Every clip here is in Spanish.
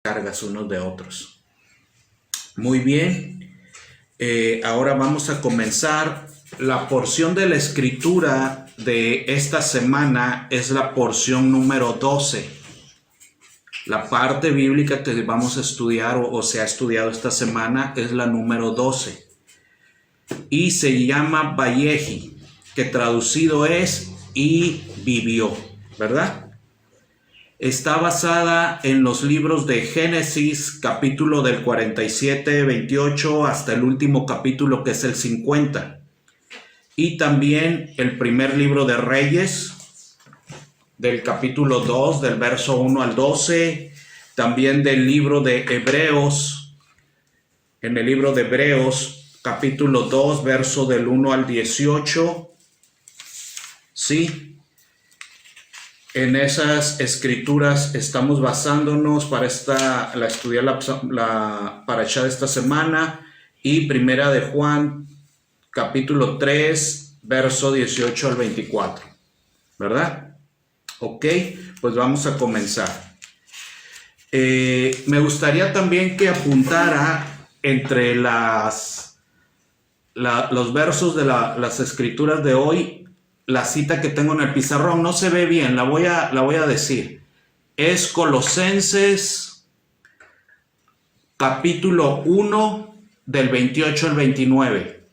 cargas unos de otros. Muy bien, ahora vamos a comenzar. La porción de la escritura de esta semana es la porción número 12. La parte bíblica que vamos a estudiar o se ha estudiado esta semana es la número 12 y se llama Vayehi, que traducido es y vivió, ¿verdad? Está basada en los libros de Génesis, capítulo del 47, 28 hasta el último capítulo que es el 50. Y también el primer libro de Reyes, del capítulo 2, del verso 1 al 12. También del libro de Hebreos, en el libro de Hebreos, capítulo 2, verso del 1 al 18. Sí. En esas escrituras estamos basándonos para estudiar la parashá de esta semana, y primera de Juan, capítulo 3, verso 18 al 24, ¿verdad? Ok, pues vamos a comenzar. Me gustaría también que apuntara entre los versos de las escrituras de hoy la cita que tengo en el pizarrón. No se ve bien, la voy a decir. Es Colosenses capítulo 1 del 28 al 29.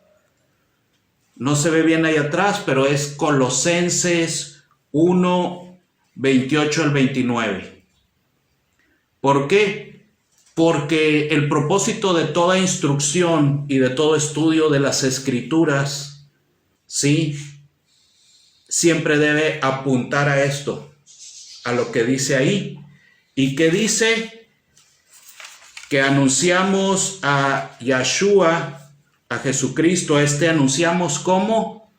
No se ve bien ahí atrás, pero es Colosenses 1, 28 al 29. ¿Por qué? Porque el propósito de toda instrucción y de todo estudio de las escrituras, ¿sí?, siempre debe apuntar a esto, a lo que dice ahí. ¿Y qué dice? Que anunciamos a Yahshua, a Jesucristo. Anunciamos ¿cómo?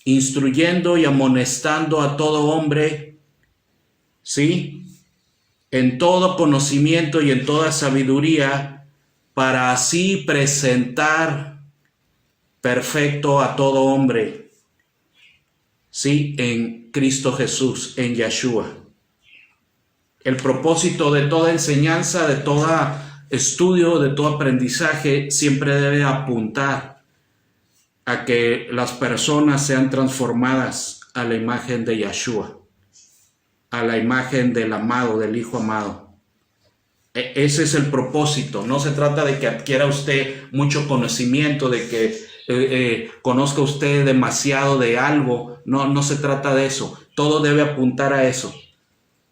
Instruyendo y amonestando a todo hombre, ¿sí?, en todo conocimiento y en toda sabiduría, para así presentar perfecto a todo hombre, sí, en Cristo Jesús, en Yahshua. El propósito de toda enseñanza, de todo estudio, de todo aprendizaje, siempre debe apuntar a que las personas sean transformadas a la imagen de Yahshua, a la imagen del amado, del Hijo amado. Ese es el propósito. No se trata de que adquiera usted mucho conocimiento, de que conozca usted demasiado de algo. No se trata de eso. Todo debe apuntar a eso,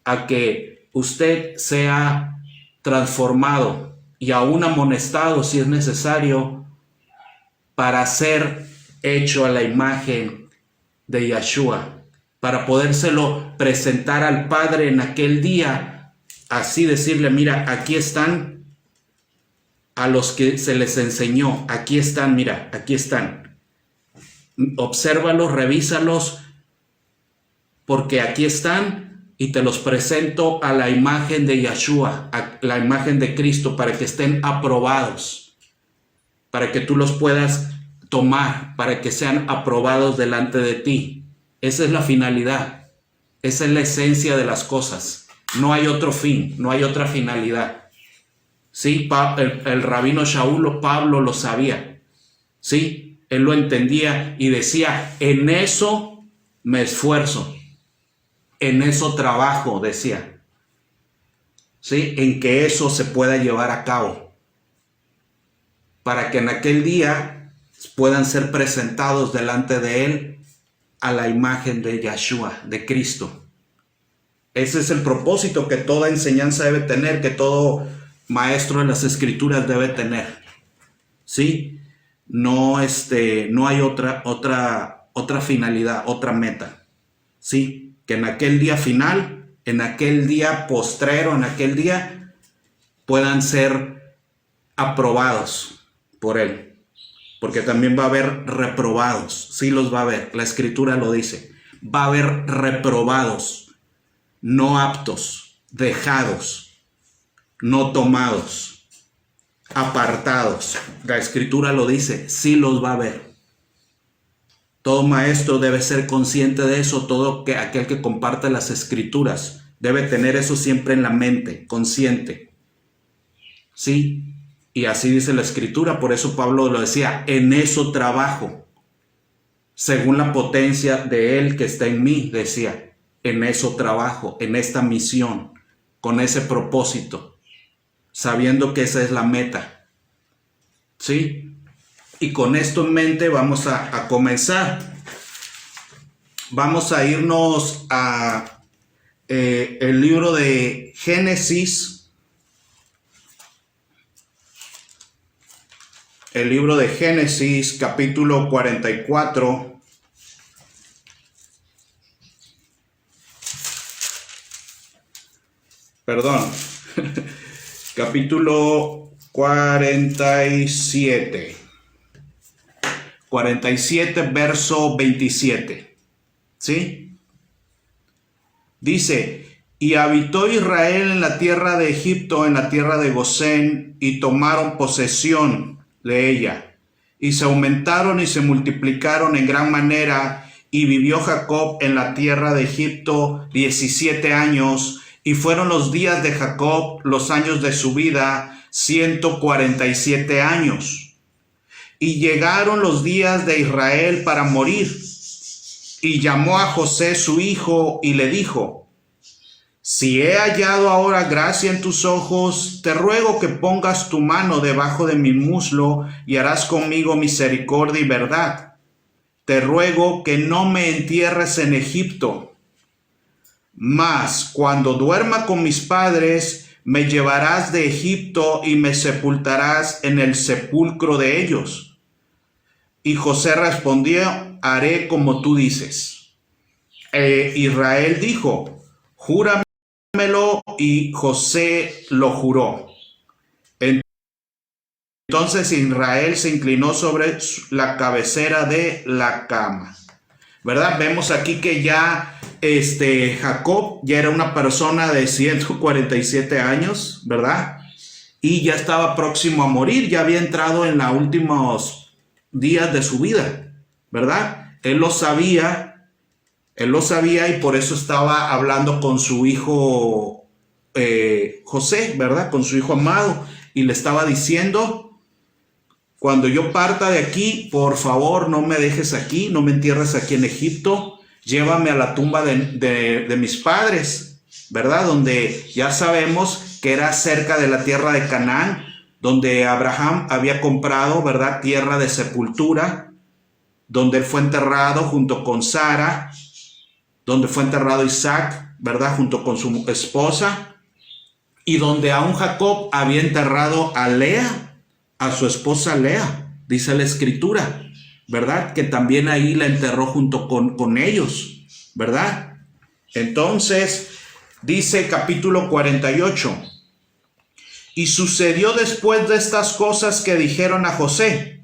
a que usted sea transformado y aún amonestado si es necesario, para ser hecho a la imagen de Yahshua, para podérselo presentar al Padre en aquel día, así decirle: mira, aquí están a los que se les enseñó, aquí están, mira, aquí están. Obsérvalos, revísalos, porque aquí están y te los presento a la imagen de Yahshua, a la imagen de Cristo, para que estén aprobados, para que tú los puedas tomar, para que sean aprobados delante de ti. Esa es la finalidad, esa es la esencia de las cosas. No hay otro fin, no hay otra finalidad. Sí, el rabino Shaul, Pablo, lo sabía. Sí, él lo entendía y decía: en eso me esfuerzo, en eso trabajo, decía. Sí, en que eso se pueda llevar a cabo, para que en aquel día puedan ser presentados delante de él a la imagen de Yahshua, de Cristo. Ese es el propósito que toda enseñanza debe tener, que todo maestro de las escrituras debe tener. ¿Sí? No hay otra finalidad, otra meta. ¿Sí? Que en aquel día final, en aquel día postrero, en aquel día puedan ser aprobados por él. Porque también va a haber reprobados. Sí, los va a haber. La escritura lo dice. Va a haber reprobados, no aptos, dejados, no tomados, apartados. La escritura lo dice, sí los va a ver. Todo maestro debe ser consciente de eso. Aquel que comparte las escrituras debe tener eso siempre en la mente, consciente. ¿sí? Y así dice la Escritura, por eso Pablo lo decía, en eso trabajo, según la potencia de Él que está en mí, decía, en eso trabajo, en esta misión, con ese propósito, sabiendo que esa es la meta, ¿sí? Y con esto en mente vamos a comenzar. Vamos a irnos a el libro de Génesis. El libro de Génesis, capítulo 44. Perdón. Capítulo 47. 47, verso 27. ¿Sí? Dice: y habitó Israel en la tierra de Egipto, en la tierra de Gosén, y tomaron posesión de ella, y se aumentaron y se multiplicaron en gran manera, y vivió Jacob en la tierra de Egipto 17 años, y fueron los días de Jacob, los años de su vida, 147 años. Y llegaron los días de Israel para morir, y llamó a José su hijo, y le dijo: si he hallado ahora gracia en tus ojos, te ruego que pongas tu mano debajo de mi muslo y harás conmigo misericordia y verdad. Te ruego que no me entierres en Egipto, mas cuando duerma con mis padres, me llevarás de Egipto y me sepultarás en el sepulcro de ellos. Y José respondió: haré como tú dices. Israel dijo: júrame. Y José lo juró. Entonces Israel se inclinó sobre la cabecera de la cama. ¿Verdad? Vemos aquí que ya Jacob ya era una persona de 147 años, ¿verdad? Y ya estaba próximo a morir, ya había entrado en los últimos días de su vida, ¿verdad? Él lo sabía y por eso estaba hablando con su hijo José, ¿verdad? Con su hijo amado, y le estaba diciendo: cuando yo parta de aquí, por favor, no me dejes aquí, no me entierres aquí en Egipto, llévame a la tumba de mis padres, ¿verdad? Donde ya sabemos que era cerca de la tierra de Canaán, donde Abraham había comprado, ¿verdad? Tierra de sepultura, donde él fue enterrado junto con Sara, donde fue enterrado Isaac, ¿verdad? Junto con su esposa, y donde aún Jacob había enterrado a Lea, a su esposa Lea, dice la Escritura, ¿verdad? Que también ahí la enterró junto con ellos, ¿verdad? Entonces, dice capítulo 48, y sucedió después de estas cosas que dijeron a José: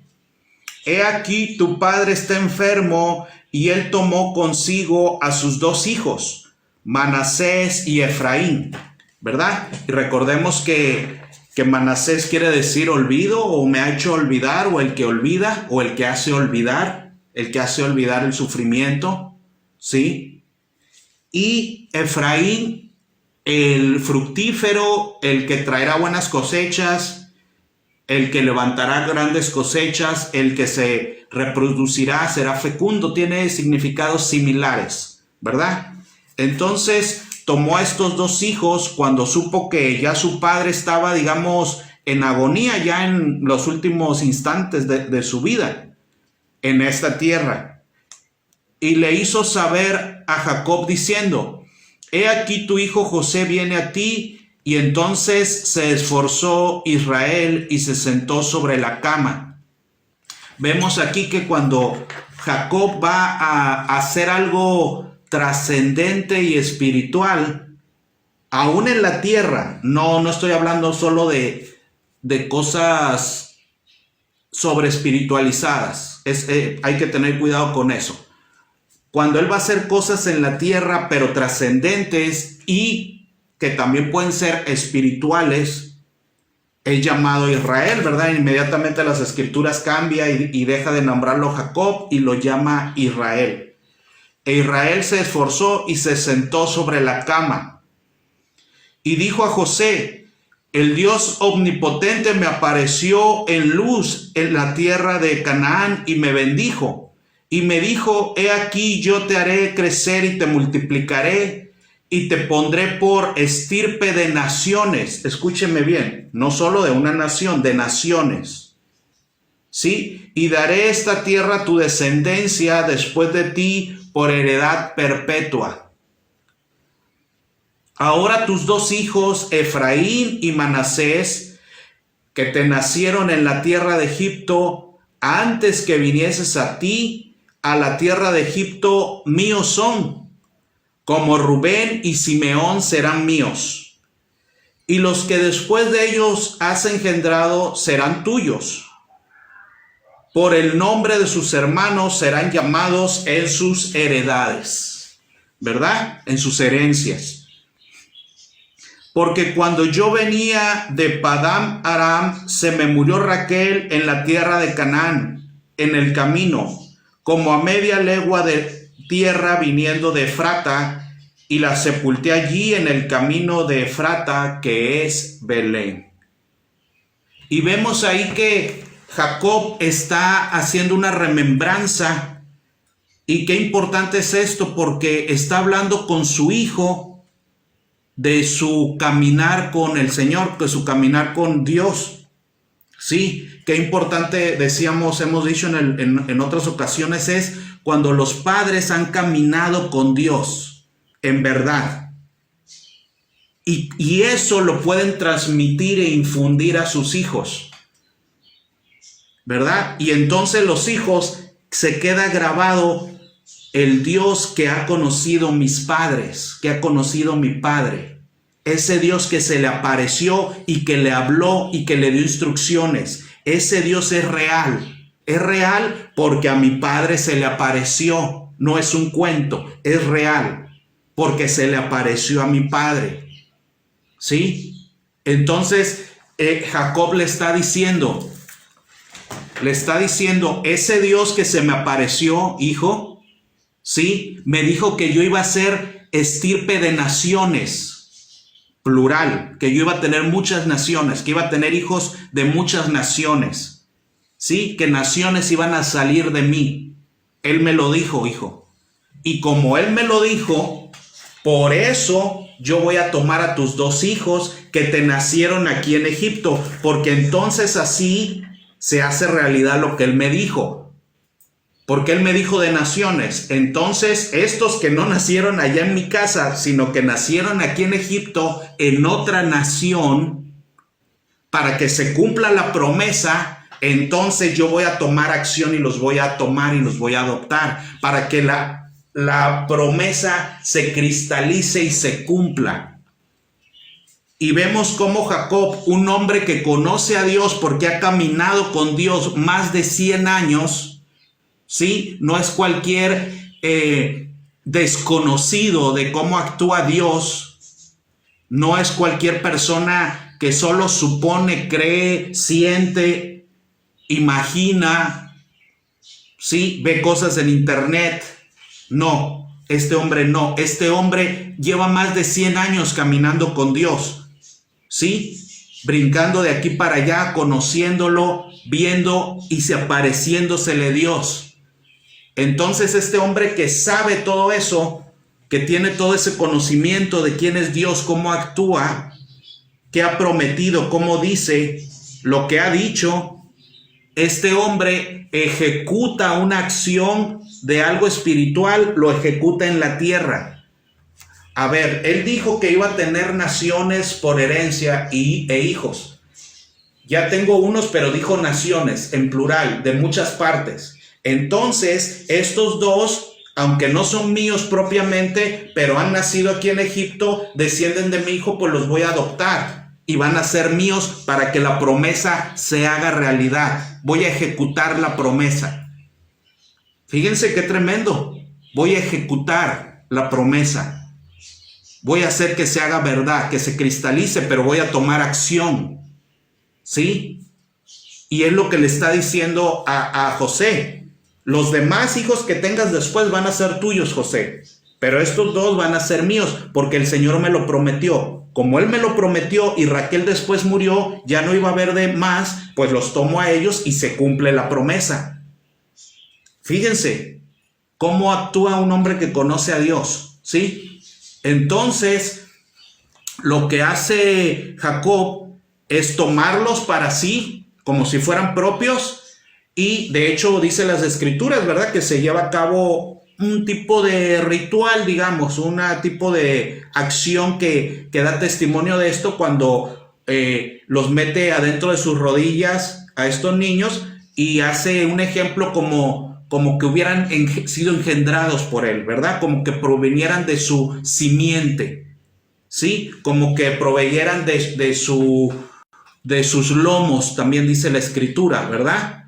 he aquí tu padre está enfermo, y él tomó consigo a sus dos hijos, Manasés y Efraín, ¿verdad? Y recordemos que Manasés quiere decir olvido, o me ha hecho olvidar, o el que olvida, o el que hace olvidar el sufrimiento, ¿sí? Y Efraín, el fructífero, el que traerá buenas cosechas, el que levantará grandes cosechas, el que se reproducirá, será fecundo, tiene significados similares, ¿verdad? Entonces tomó a estos dos hijos cuando supo que ya su padre estaba, digamos, en agonía, ya en los últimos instantes de su vida en esta tierra, y le hizo saber a Jacob diciendo: he aquí tu hijo José viene a ti. Y entonces se esforzó Israel y se sentó sobre la cama. Vemos aquí que cuando Jacob va a hacer algo trascendente y espiritual, aún en la tierra, no estoy hablando solo de cosas sobre espiritualizadas, hay que tener cuidado con eso. Cuando él va a hacer cosas en la tierra, pero trascendentes y que también pueden ser espirituales, es llamado Israel, ¿verdad? Inmediatamente las Escrituras cambia y deja de nombrarlo Jacob y lo llama Israel. E Israel se esforzó y se sentó sobre la cama. Y dijo a José: el Dios omnipotente me apareció en luz en la tierra de Canaán y me bendijo. Y me dijo, he aquí yo te haré crecer y te multiplicaré y te pondré por estirpe de naciones. Escúcheme bien, no solo de una nación, de naciones. ¿Sí? Y daré esta tierra a tu descendencia después de ti por heredad perpetua. Ahora tus dos hijos, Efraín y Manasés, que te nacieron en la tierra de Egipto, antes que vinieses a ti, a la tierra de Egipto, míos son, como Rubén y Simeón serán míos. Y los que después de ellos has engendrado serán tuyos. Por el nombre de sus hermanos serán llamados en sus heredades, ¿verdad? En sus herencias. Porque cuando yo venía de Padán Aram, se me murió Raquel en la tierra de Canaán, en el camino, como a media legua de tierra viniendo de Efrata, y la sepulté allí en el camino de Efrata, que es Belén. Y vemos ahí que Jacob está haciendo una remembranza. Y qué importante es esto, porque está hablando con su hijo de su caminar con el Señor, de su caminar con Dios. Sí, qué importante, decíamos, hemos dicho en otras ocasiones, es cuando los padres han caminado con Dios, en verdad. Y eso lo pueden transmitir e infundir a sus hijos, ¿verdad? Y entonces los hijos se queda grabado el Dios que ha conocido mis padres, que ha conocido mi padre. Ese Dios que se le apareció y que le habló y que le dio instrucciones. Ese Dios es real. Es real porque a mi padre se le apareció. No es un cuento, es real. Porque se le apareció a mi padre. ¿Sí? Entonces Jacob le está diciendo, ese Dios que se me apareció, hijo, ¿sí? Me dijo que yo iba a ser estirpe de naciones, plural, que yo iba a tener muchas naciones, que iba a tener hijos de muchas naciones, ¿sí? Que naciones iban a salir de mí. Él me lo dijo, hijo. Y como él me lo dijo, por eso yo voy a tomar a tus dos hijos que te nacieron aquí en Egipto, porque entonces así se hace realidad lo que él me dijo. Porque él me dijo de naciones. Entonces estos que no nacieron allá en mi casa, sino que nacieron aquí en Egipto, en otra nación, para que se cumpla la promesa, entonces yo voy a tomar acción y los voy a tomar y los voy a adoptar, para que la promesa se cristalice y se cumpla. Y vemos cómo Jacob, un hombre que conoce a Dios porque ha caminado con Dios más de 100 años, ¿sí? No es cualquier desconocido de cómo actúa Dios. No es cualquier persona que solo supone, cree, siente, imagina, ¿sí? Ve cosas en internet. No, este hombre lleva más de 100 años caminando con Dios, ¿sí? Brincando de aquí para allá, conociéndolo, viendo y se apareciéndosele Dios. Entonces este hombre que sabe todo eso, que tiene todo ese conocimiento de quién es Dios, cómo actúa, qué ha prometido, cómo dice, lo que ha dicho, este hombre ejecuta una acción de algo espiritual, lo ejecuta en la tierra. A ver, él dijo que iba a tener naciones por herencia e hijos. Ya tengo unos, pero dijo naciones en plural, de muchas partes. Entonces, estos dos, aunque no son míos propiamente, pero han nacido aquí en Egipto, descienden de mi hijo, pues los voy a adoptar y van a ser míos para que la promesa se haga realidad. Voy a ejecutar la promesa. Fíjense qué tremendo. Voy a ejecutar la promesa. Voy a hacer que se haga verdad, que se cristalice, pero voy a tomar acción. ¿Sí? Y es lo que le está diciendo a José. Los demás hijos que tengas después van a ser tuyos, José, pero estos dos van a ser míos porque el Señor me lo prometió. como él me lo prometió y Raquel después murió, ya no iba a haber de más, pues los tomo a ellos y se cumple la promesa. Fíjense cómo actúa un hombre que conoce a Dios, ¿sí? Entonces, lo que hace Jacob es tomarlos para sí, como si fueran propios, y de hecho dice las escrituras, ¿verdad?, que se lleva a cabo un tipo de ritual, digamos, un tipo de acción que da testimonio de esto cuando los mete adentro de sus rodillas a estos niños y hace un ejemplo como que hubieran sido engendrados por él, ¿verdad? Como que provenieran de su simiente, ¿sí? Como que proveyeran de sus lomos, también dice la escritura, ¿verdad?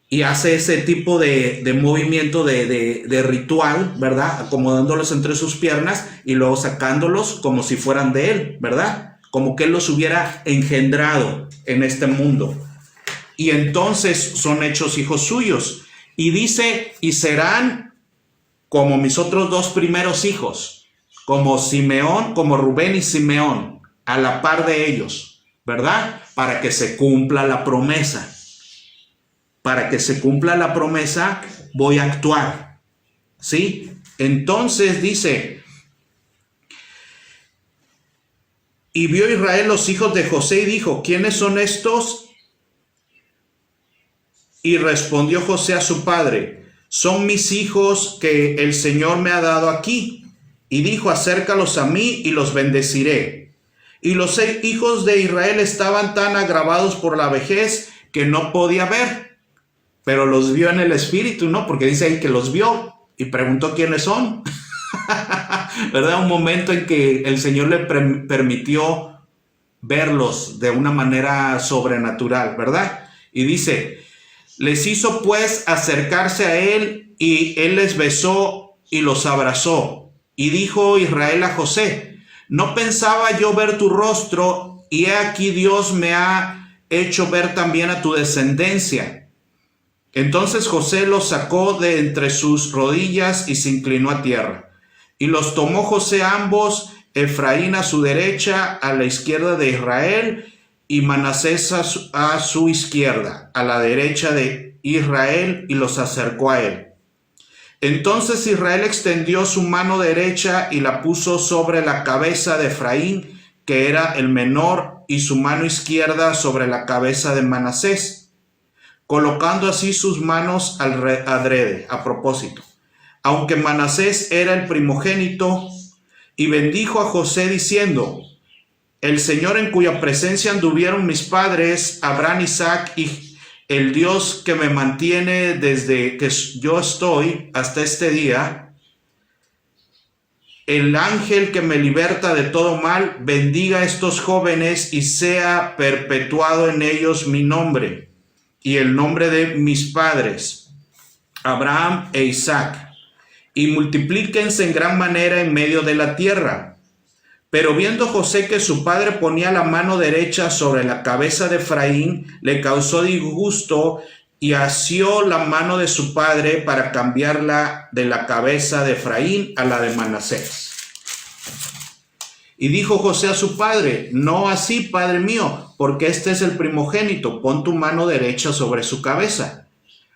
Y hace ese tipo de movimiento de ritual, ¿verdad? Acomodándolos entre sus piernas y luego sacándolos como si fueran de él, ¿verdad? Como que él los hubiera engendrado en este mundo. Y entonces son hechos hijos suyos. Y dice, y serán como mis otros dos primeros hijos, como Simeón, como Rubén y Simeón, a la par de ellos, ¿verdad? Para que se cumpla la promesa. Para que se cumpla la promesa, voy a actuar, ¿sí? Entonces dice, y vio Israel los hijos de José y dijo, ¿quiénes son estos? Y respondió José a su padre, son mis hijos que el Señor me ha dado aquí. Y dijo, acércalos a mí y los bendeciré. Y los hijos de Israel estaban tan agravados por la vejez que no podía ver. Pero los vio en el espíritu, ¿no? Porque dice ahí que los vio y preguntó quiénes son. ¿Verdad? Un momento en que el Señor le permitió verlos de una manera sobrenatural, ¿verdad? Y dice, les hizo pues acercarse a él y él les besó y los abrazó. Y dijo Israel a José, no pensaba yo ver tu rostro y he aquí Dios me ha hecho ver también a tu descendencia. Entonces José los sacó de entre sus rodillas y se inclinó a tierra. Y los tomó José ambos, Efraín a su derecha, a la izquierda de Israel, y Manasés a su izquierda, a la derecha de Israel, y los acercó a él. Entonces Israel extendió su mano derecha y la puso sobre la cabeza de Efraín, que era el menor, y su mano izquierda sobre la cabeza de Manasés, colocando así sus manos adrede, a propósito. Aunque Manasés era el primogénito, y bendijo a José diciendo, el Señor en cuya presencia anduvieron mis padres, Abraham, Isaac, y el Dios que me mantiene desde que yo estoy hasta este día, el ángel que me liberta de todo mal, bendiga a estos jóvenes y sea perpetuado en ellos mi nombre y el nombre de mis padres, Abraham e Isaac, y multiplíquense en gran manera en medio de la tierra. Pero viendo José que su padre ponía la mano derecha sobre la cabeza de Efraín, le causó disgusto y asió la mano de su padre para cambiarla de la cabeza de Efraín a la de Manasés. Y dijo José a su padre, no así, padre mío, porque este es el primogénito, pon tu mano derecha sobre su cabeza.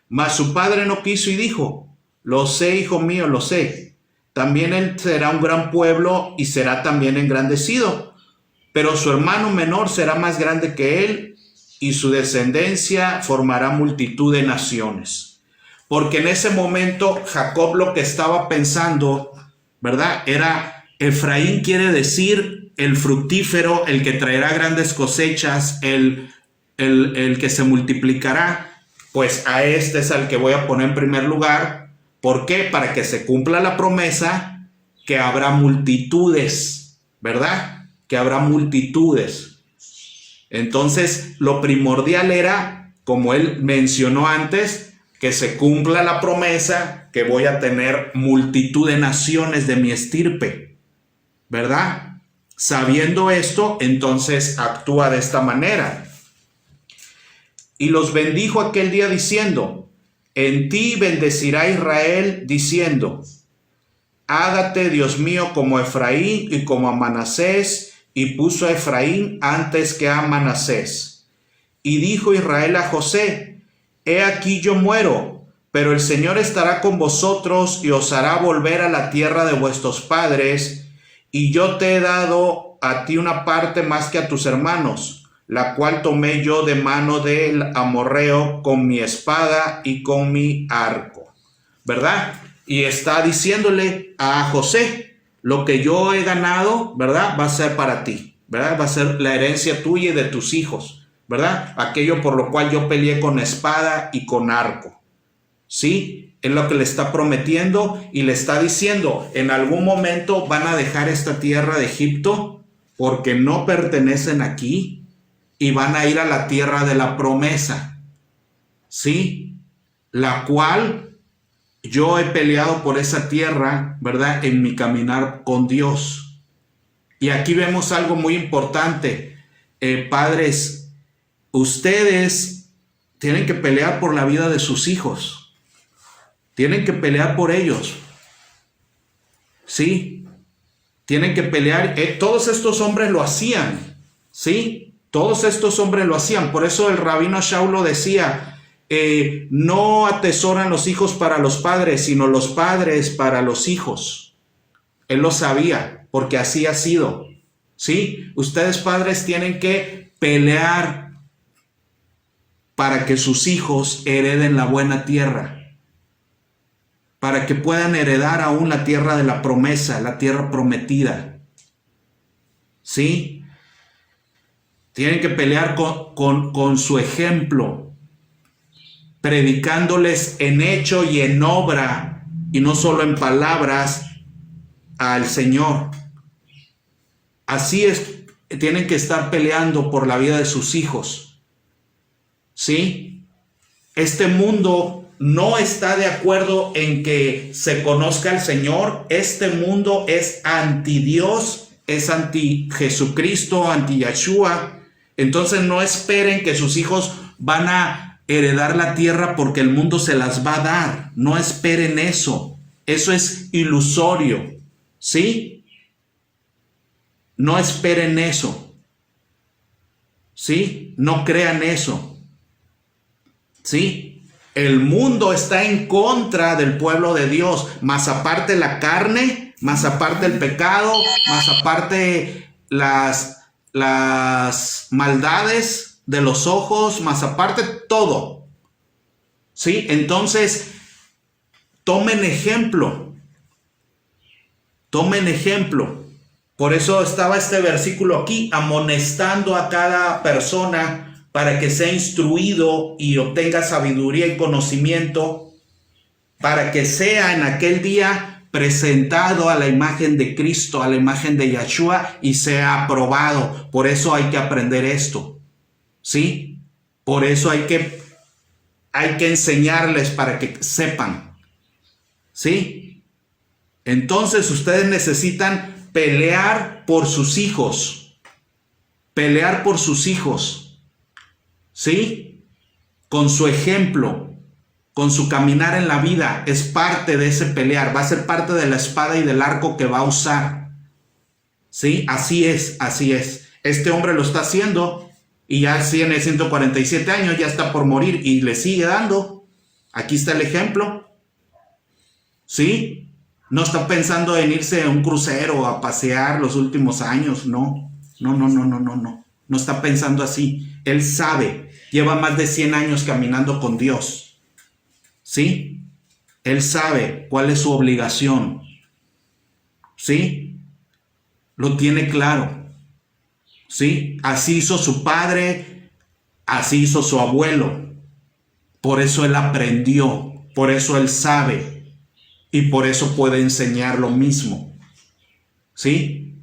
Mas su padre no quiso y dijo, lo sé, hijo mío, lo sé. También él será un gran pueblo y será también engrandecido. Pero su hermano menor será más grande que él y su descendencia formará multitud de naciones. Porque en ese momento Jacob lo que estaba pensando, ¿verdad? Era Efraín quiere decir el fructífero, el que traerá grandes cosechas, el que se multiplicará. Pues a este es al que voy a poner en primer lugar. ¿Por qué? Para que se cumpla la promesa que habrá multitudes, ¿verdad? Que habrá multitudes. Entonces, lo primordial era, como él mencionó antes, que se cumpla la promesa que voy a tener multitud de naciones de mi estirpe, ¿verdad? Sabiendo esto, entonces actúa de esta manera. Y los bendijo aquel día diciendo, en ti bendecirá Israel, diciendo, hágate, Dios mío, como Efraín y como a Manasés, y puso a Efraín antes que a Manasés. Y dijo Israel a José: he aquí yo muero, pero el Señor estará con vosotros y os hará volver a la tierra de vuestros padres, y yo te he dado a ti una parte más que a tus hermanos, la cual tomé yo de mano del amorreo con mi espada y con mi arco. ¿Verdad? Y está diciéndole a José: lo que yo he ganado, ¿verdad?, va a ser para ti, ¿verdad? Va a ser la herencia tuya y de tus hijos, ¿verdad? Aquello por lo cual yo peleé con espada y con arco. ¿Sí? Es lo que le está prometiendo y le está diciendo: en algún momento van a dejar esta tierra de Egipto porque no pertenecen aquí y van a ir a la tierra de la promesa, ¿sí? La cual yo he peleado por esa tierra, ¿verdad?, en mi caminar con Dios. Y aquí vemos algo muy importante. Padres, ustedes tienen que pelear por la vida de sus hijos. Tienen que pelear por ellos. ¿Sí? Tienen que pelear. Todos estos hombres lo hacían. ¿Sí? Todos estos hombres lo hacían. Por eso el rabino Shaul decía: no atesoran los hijos para los padres, sino los padres para los hijos. Él lo sabía, porque así ha sido. ¿Sí? Ustedes, padres, tienen que pelear para que sus hijos hereden la buena tierra, para que puedan heredar aún la tierra de la promesa, la tierra prometida. ¿Sí? Tienen que pelear con su ejemplo, predicándoles en hecho y en obra, y no solo en palabras, al Señor. Así es, tienen que estar peleando por la vida de sus hijos. ¿Sí? Este mundo no está de acuerdo en que se conozca al Señor. Este mundo es anti Dios, es anti Jesucristo, anti Yeshua. Entonces no esperen que sus hijos van a heredar la tierra porque el mundo se las va a dar. No esperen eso. Eso es ilusorio. ¿Sí? No esperen eso. ¿Sí? No crean eso. ¿Sí? El mundo está en contra del pueblo de Dios, más aparte la carne, más aparte el pecado, más aparte las maldades de los ojos, más aparte todo. ¿Sí? Entonces, tomen ejemplo. Tomen ejemplo. Por eso estaba este versículo aquí, amonestando a cada persona para que sea instruido y obtenga sabiduría y conocimiento, para que sea en aquel día presentado a la imagen de Cristo, a la imagen de Yeshua, y sea aprobado. Por eso hay que aprender esto. ¿Sí? Por eso hay que enseñarles para que sepan. ¿Sí? Entonces ustedes necesitan pelear por sus hijos. Pelear por sus hijos. ¿Sí? Con su ejemplo, con su caminar en la vida, es parte de ese pelear. Va a ser parte de la espada y del arco que va a usar. ¿Sí? Así es, así es. Este hombre lo está haciendo. Y ya tiene 147 años, ya está por morir y le sigue dando. Aquí está el ejemplo. ¿Sí? No está pensando en irse a un crucero a pasear los últimos años. No. No está pensando así. Él sabe. Lleva más de 100 años caminando con Dios. ¿Sí? Él sabe cuál es su obligación. ¿Sí? Lo tiene claro. ¿Sí? Así hizo su padre, así hizo su abuelo. Por eso él aprendió, por eso él sabe y por eso puede enseñar lo mismo. ¿Sí?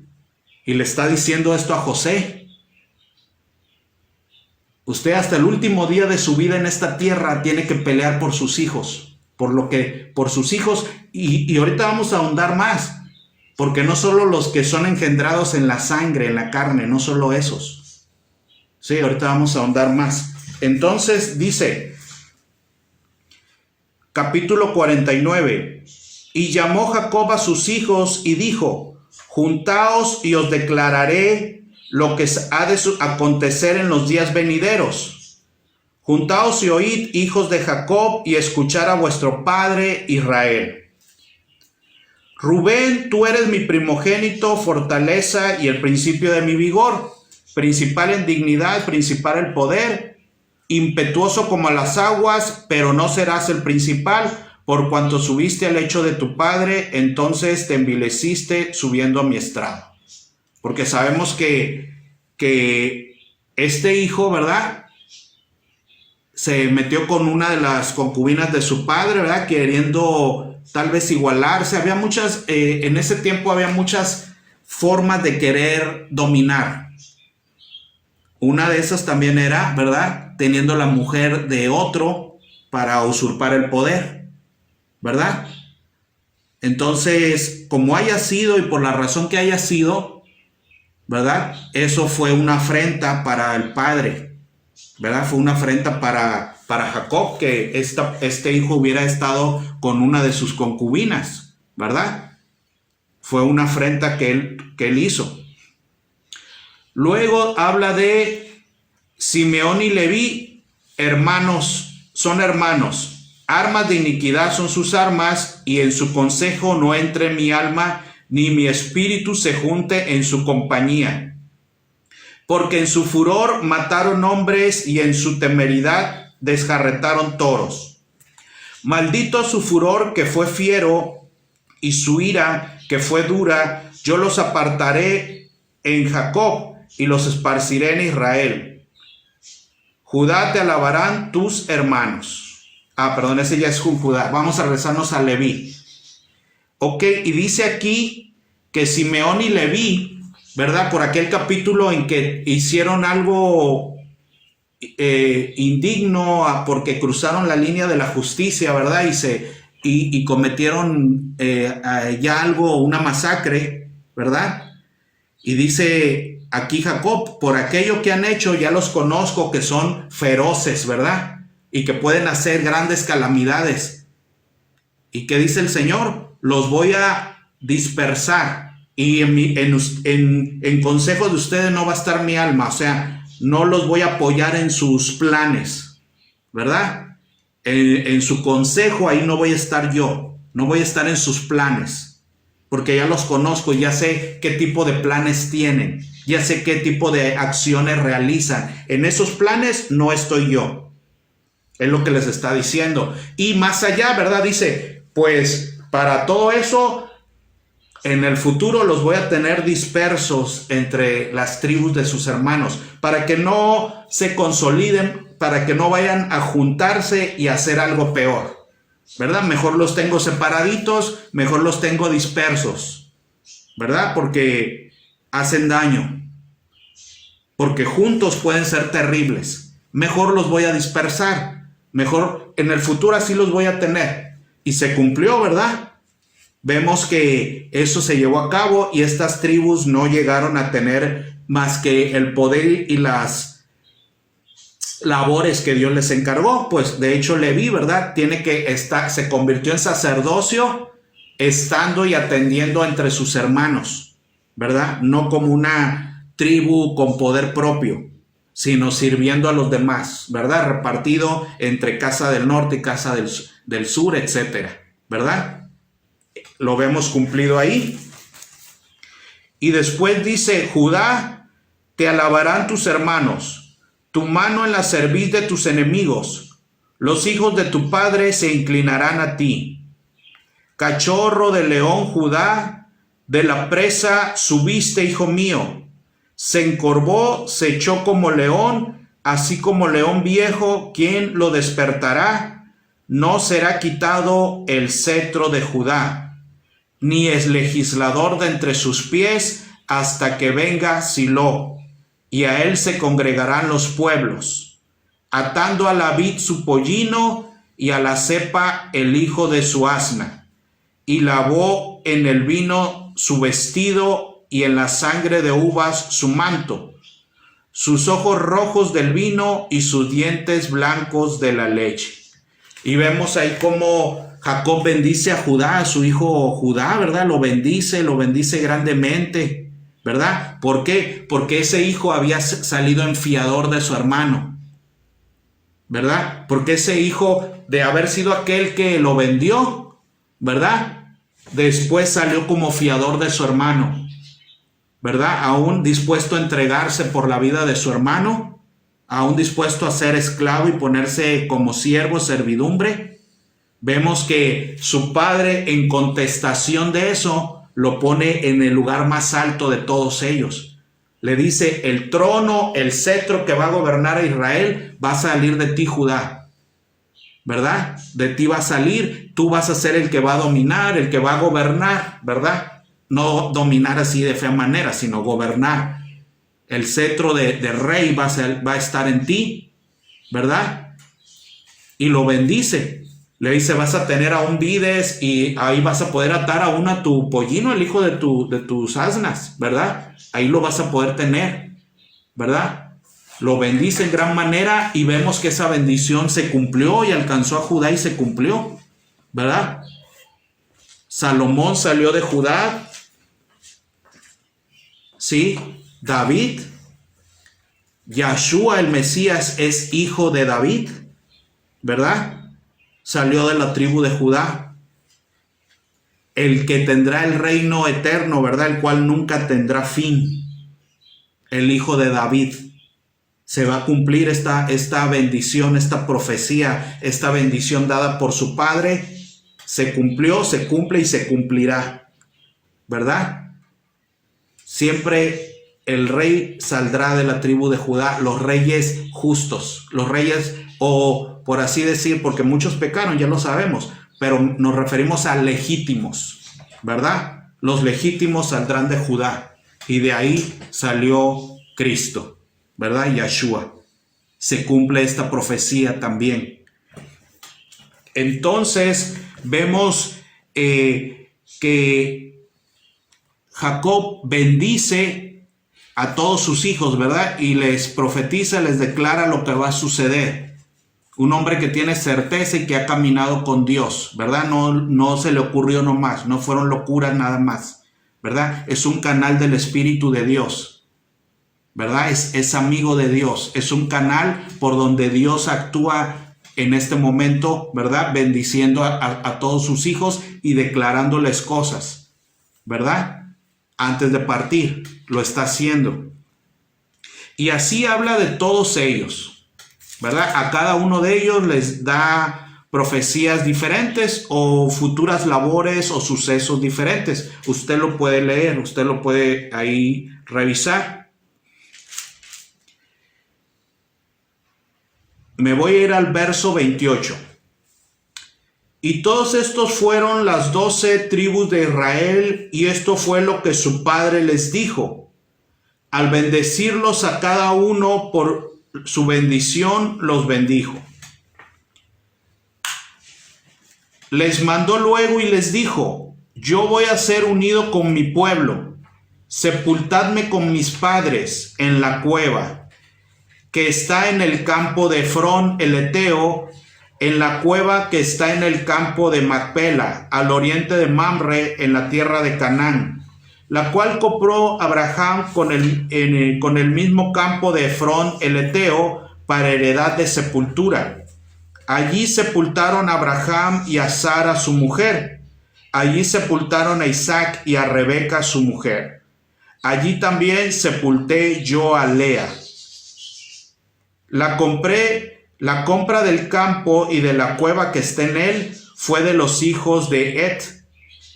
Y le está diciendo esto a José. Usted hasta el último día de su vida en esta tierra tiene que pelear por sus hijos, por sus hijos, y ahorita vamos a ahondar más. Porque no solo los que son engendrados en la sangre, en la carne, no solo esos. Sí, ahorita vamos a ahondar más. Entonces dice, capítulo 49, y llamó Jacob a sus hijos y dijo: juntaos y os declararé lo que ha de acontecer en los días venideros. Juntaos y oíd, hijos de Jacob, y escuchad a vuestro padre Israel. Rubén, tú eres mi primogénito, fortaleza y el principio de mi vigor, principal en dignidad, principal en poder, impetuoso como las aguas, pero no serás el principal, por cuanto subiste al lecho de tu padre, entonces te envileciste subiendo a mi estrado. Porque sabemos que este hijo, ¿verdad?, se metió con una de las concubinas de su padre, ¿verdad?, queriendo tal vez igualarse. Había muchas, en ese tiempo había muchas formas de querer dominar. Una de esas también era, ¿verdad?, teniendo la mujer de otro para usurpar el poder, ¿verdad? Entonces, como haya sido y por la razón que haya sido, ¿verdad?, eso fue una afrenta para el padre, ¿verdad? Fue una afrenta para Jacob que este hijo hubiera estado con una de sus concubinas, ¿verdad? Fue una afrenta que él hizo. Luego habla de Simeón y Leví, hermanos, son hermanos. Armas de iniquidad son sus armas, y en su consejo no entre mi alma, ni mi espíritu se junte en su compañía. Porque en su furor mataron hombres, y en su temeridad desjarretaron toros. Maldito su furor que fue fiero, y su ira que fue dura. Yo los apartaré en Jacob, y los esparciré en Israel. Judá, te alabarán tus hermanos. Perdón, ese ya es Judá. Vamos a regresarnos a Leví. Ok, y dice aquí que Simeón y Leví, ¿verdad?, por aquel capítulo en que hicieron algo indigno porque cruzaron la línea de la justicia, ¿verdad?, y cometieron ya algo, una masacre, ¿verdad? Y dice aquí Jacob, por aquello que han hecho ya los conozco, que son feroces, ¿verdad?, y que pueden hacer grandes calamidades. ¿Y qué dice el Señor? Los voy a dispersar, y en consejo de ustedes no va a estar mi alma, o sea, no los voy a apoyar en sus planes, ¿verdad? En su consejo ahí no voy a estar yo, no voy a estar en sus planes, porque ya los conozco y ya sé qué tipo de planes tienen, ya sé qué tipo de acciones realizan. En esos planes no estoy yo. Es lo que les está diciendo. Y más allá, ¿verdad?, dice, pues para todo eso, en el futuro los voy a tener dispersos entre las tribus de sus hermanos, para que no se consoliden, para que no vayan a juntarse y hacer algo peor, ¿verdad? Mejor los tengo separaditos, mejor los tengo dispersos, ¿verdad? Porque hacen daño, porque juntos pueden ser terribles. Mejor los voy a dispersar. Mejor en el futuro así los voy a tener. Y se cumplió, ¿verdad? Vemos que eso se llevó a cabo, y estas tribus no llegaron a tener más que el poder y las labores que Dios les encargó. Pues de hecho Leví, ¿verdad?, se convirtió en sacerdocio estando y atendiendo entre sus hermanos, ¿verdad? No como una tribu con poder propio, sino sirviendo a los demás, ¿verdad? Repartido entre casa del norte y casa del sur, etcétera, ¿verdad? Lo vemos cumplido ahí. Y después dice, Judá, te alabarán tus hermanos, tu mano en la cerviz de tus enemigos, los hijos de tu padre se inclinarán a ti. Cachorro de león, Judá, de la presa subiste, hijo mío. Se encorvó, se echó como león, así como león viejo, ¿quién lo despertará? No será quitado el cetro de Judá, ni es legislador de entre sus pies, hasta que venga Silo, y a él se congregarán los pueblos, atando a la vid su pollino, y a la cepa el hijo de su asna, y lavó en el vino su vestido, y en la sangre de uvas su manto, sus ojos rojos del vino y sus dientes blancos de la leche. Y vemos ahí cómo Jacob bendice a Judá, a su hijo Judá, ¿verdad? Lo bendice grandemente, ¿verdad? ¿Por qué? Porque ese hijo había salido en fiador de su hermano, ¿verdad? Porque ese hijo, de haber sido aquel que lo vendió, ¿verdad? Después salió como fiador de su hermano, ¿verdad? Aún dispuesto a entregarse por la vida de su hermano, aún dispuesto a ser esclavo y ponerse como siervo, servidumbre. Vemos que su padre, en contestación de eso, lo pone en el lugar más alto de todos ellos. Le dice: el trono, el cetro que va a gobernar a Israel va a salir de ti, Judá, ¿verdad? De ti va a salir, tú vas a ser el que va a dominar, el que va a gobernar, ¿verdad? No dominar así de fea manera, sino gobernar. El cetro de rey va a estar en ti, ¿verdad? Y lo bendice. Le dice: vas a tener aún vides y ahí vas a poder atar aún a tu pollino, el hijo de tus asnas, ¿verdad? Ahí lo vas a poder tener, ¿verdad? Lo bendice en gran manera y vemos que esa bendición se cumplió y alcanzó a Judá y se cumplió, ¿verdad? Salomón salió de Judá, ¿sí? David, Yahshua el Mesías es hijo de David, ¿verdad? Salió de la tribu de Judá. El que tendrá el reino eterno, ¿verdad? El cual nunca tendrá fin. El hijo de David. Se va a cumplir esta bendición, esta profecía, esta bendición dada por su padre. Se cumplió, se cumple y se cumplirá, ¿verdad? Siempre el rey saldrá de la tribu de Judá, los reyes justos, los reyes, o por así decir, porque muchos pecaron, ya lo sabemos, pero nos referimos a legítimos, ¿verdad? Los legítimos saldrán de Judá y de ahí salió Cristo, ¿verdad? Yahshua. Se cumple esta profecía también. Entonces vemos que Jacob bendice a todos sus hijos, ¿verdad? Y les profetiza, les declara lo que va a suceder. Un hombre que tiene certeza y que ha caminado con Dios, ¿verdad? No se le ocurrió nomás, no fueron locuras nada más, ¿verdad? Es un canal del Espíritu de Dios, ¿verdad? Es amigo de Dios, es un canal por donde Dios actúa en este momento, ¿verdad? Bendiciendo a todos sus hijos y declarándoles cosas, ¿verdad? Antes de partir, lo está haciendo. Y así habla de todos ellos, ¿verdad? A cada uno de ellos les da profecías diferentes o futuras labores o sucesos diferentes. Usted lo puede leer, usted lo puede ahí revisar. Me voy a ir al verso 28. Y todos estos fueron las 12 tribus de Israel, y esto fue lo que su padre les dijo. Al bendecirlos a cada uno por su bendición, los bendijo. Les mandó luego y les dijo: yo voy a ser unido con mi pueblo, sepultadme con mis padres en la cueva que está en el campo de Efrón el Eteo, en la cueva que está en el campo de Macpela, al oriente de Mamre, en la tierra de Canaán, la cual compró Abraham con el mismo campo de Efrón el Eteo para heredad de sepultura. Allí sepultaron a Abraham y a Sara su mujer. Allí sepultaron a Isaac y a Rebeca su mujer. Allí también sepulté yo a Lea. La compra del campo y de la cueva que está en él fue de los hijos de Et.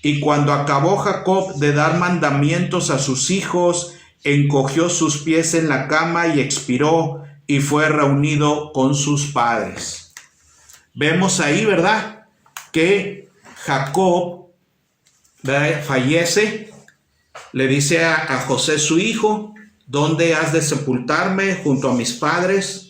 Y cuando acabó Jacob de dar mandamientos a sus hijos, encogió sus pies en la cama y expiró, y fue reunido con sus padres. Vemos ahí, ¿verdad?, que Jacob, ¿verdad?, fallece, le dice a José su hijo: ¿dónde has de sepultarme? Junto a mis padres,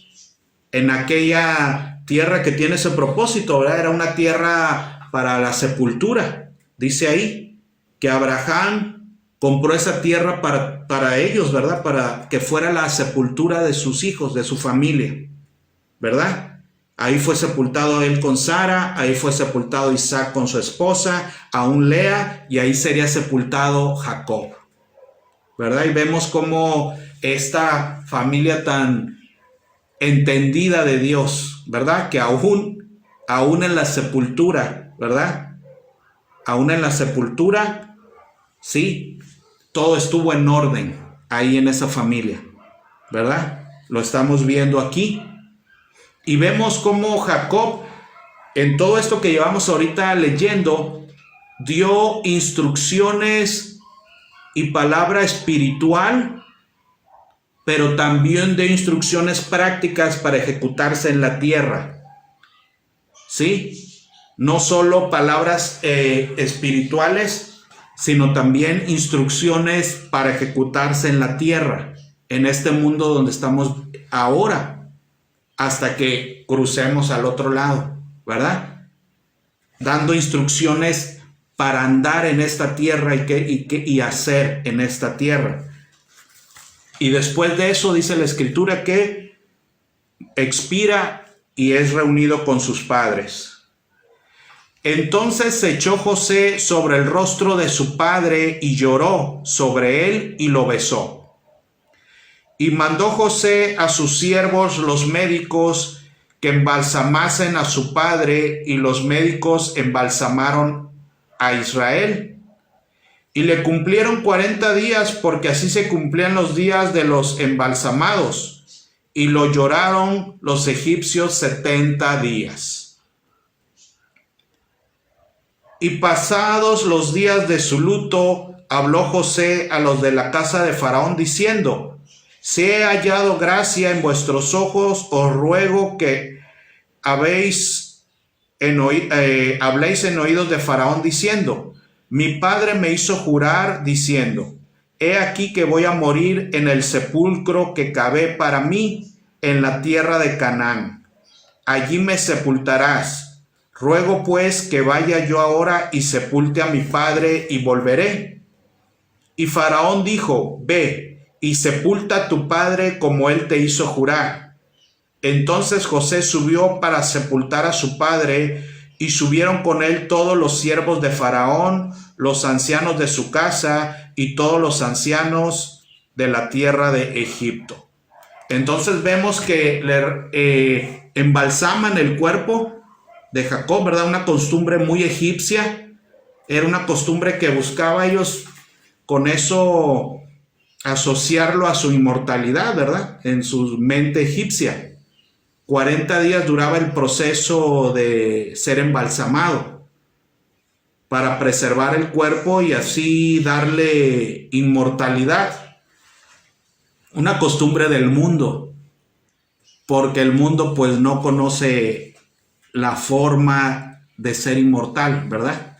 en aquella tierra que tiene ese propósito, ¿verdad? Era una tierra para la sepultura. Dice ahí que Abraham compró esa tierra para ellos, ¿verdad? Para que fuera la sepultura de sus hijos, de su familia, ¿verdad? Ahí fue sepultado él con Sara, ahí fue sepultado Isaac con su esposa, aún Lea, y ahí sería sepultado Jacob, ¿verdad? Y vemos cómo esta familia tan entendida de Dios, ¿verdad? Que aún en la sepultura, ¿verdad? Aún en la sepultura, sí, todo estuvo en orden ahí en esa familia, ¿verdad? Lo estamos viendo aquí. Y vemos cómo Jacob, en todo esto que llevamos ahorita leyendo, dio instrucciones y palabra espiritual, pero también dio instrucciones prácticas para ejecutarse en la tierra. ¿Sí? No solo palabras espirituales, sino también instrucciones para ejecutarse en la tierra, en este mundo donde estamos ahora, hasta que crucemos al otro lado, ¿verdad? Dando instrucciones para andar en esta tierra y hacer en esta tierra. Y después de eso dice la Escritura que expira y es reunido con sus padres. Entonces se echó José sobre el rostro de su padre y lloró sobre él y lo besó. Y mandó José a sus siervos los médicos que embalsamasen a su padre, y los médicos embalsamaron a Israel. Y le cumplieron 40 días, porque así se cumplían los días de los embalsamados. Y lo lloraron los egipcios 70 días. Y pasados los días de su luto, habló José a los de la casa de Faraón diciendo: si he hallado gracia en vuestros ojos, os ruego que habléis en oídos de Faraón diciendo: mi padre me hizo jurar diciendo: he aquí que voy a morir en el sepulcro que cavé para mí en la tierra de Canaán. Allí me sepultarás. Ruego pues que vaya yo ahora y sepulte a mi padre y volveré. Y Faraón dijo: ve y sepulta a tu padre como él te hizo jurar. Entonces José subió para sepultar a su padre, y subieron con él todos los siervos de Faraón, los ancianos de su casa y todos los ancianos de la tierra de Egipto. Entonces vemos que le embalsaman el cuerpo de Jacob, ¿verdad? Una costumbre muy egipcia. Era una costumbre que buscaba ellos con eso asociarlo a su inmortalidad, ¿verdad? En su mente egipcia. 40 días duraba el proceso de ser embalsamado para preservar el cuerpo y así darle inmortalidad. Una costumbre del mundo, porque el mundo pues no conoce la forma de ser inmortal, ¿verdad?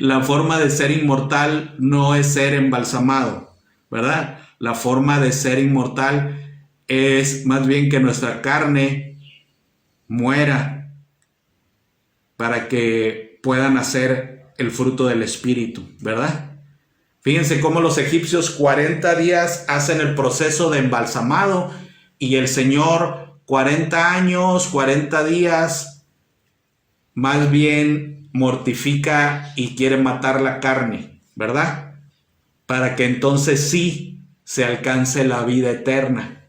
La forma de ser inmortal no es ser embalsamado, ¿verdad? La forma de ser inmortal es más bien que nuestra carne muera para que puedan hacer el fruto del Espíritu, ¿verdad? Fíjense cómo los egipcios 40 días hacen el proceso de embalsamado, y el Señor 40 años, 40 días, más bien mortifica y quiere matar la carne, ¿verdad? Para que entonces sí se alcance la vida eterna,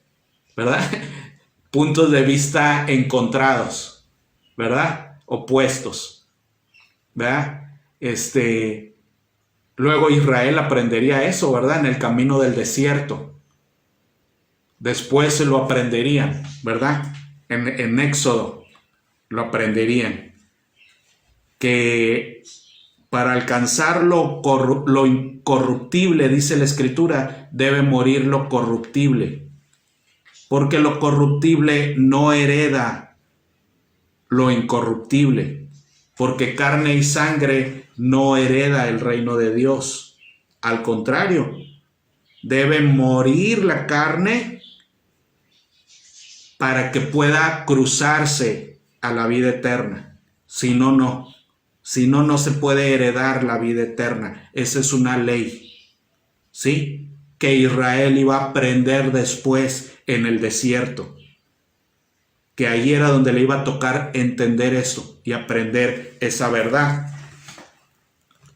¿verdad? Puntos de vista encontrados, ¿verdad? Opuestos, ¿verdad? Luego Israel aprendería eso, ¿verdad? En el camino del desierto. Después se lo aprenderían, ¿verdad? En Éxodo lo aprenderían. Que para alcanzar lo incorruptible, dice la Escritura, debe morir lo corruptible. Porque lo corruptible no hereda lo incorruptible. Porque carne y sangre no hereda el reino de Dios. Al contrario, debe morir la carne para que pueda cruzarse a la vida eterna. Si no, no. Si no, no se puede heredar la vida eterna. Esa es una ley, ¿sí? Que Israel iba a aprender después en el desierto. Que ahí era donde le iba a tocar entender eso y aprender esa verdad.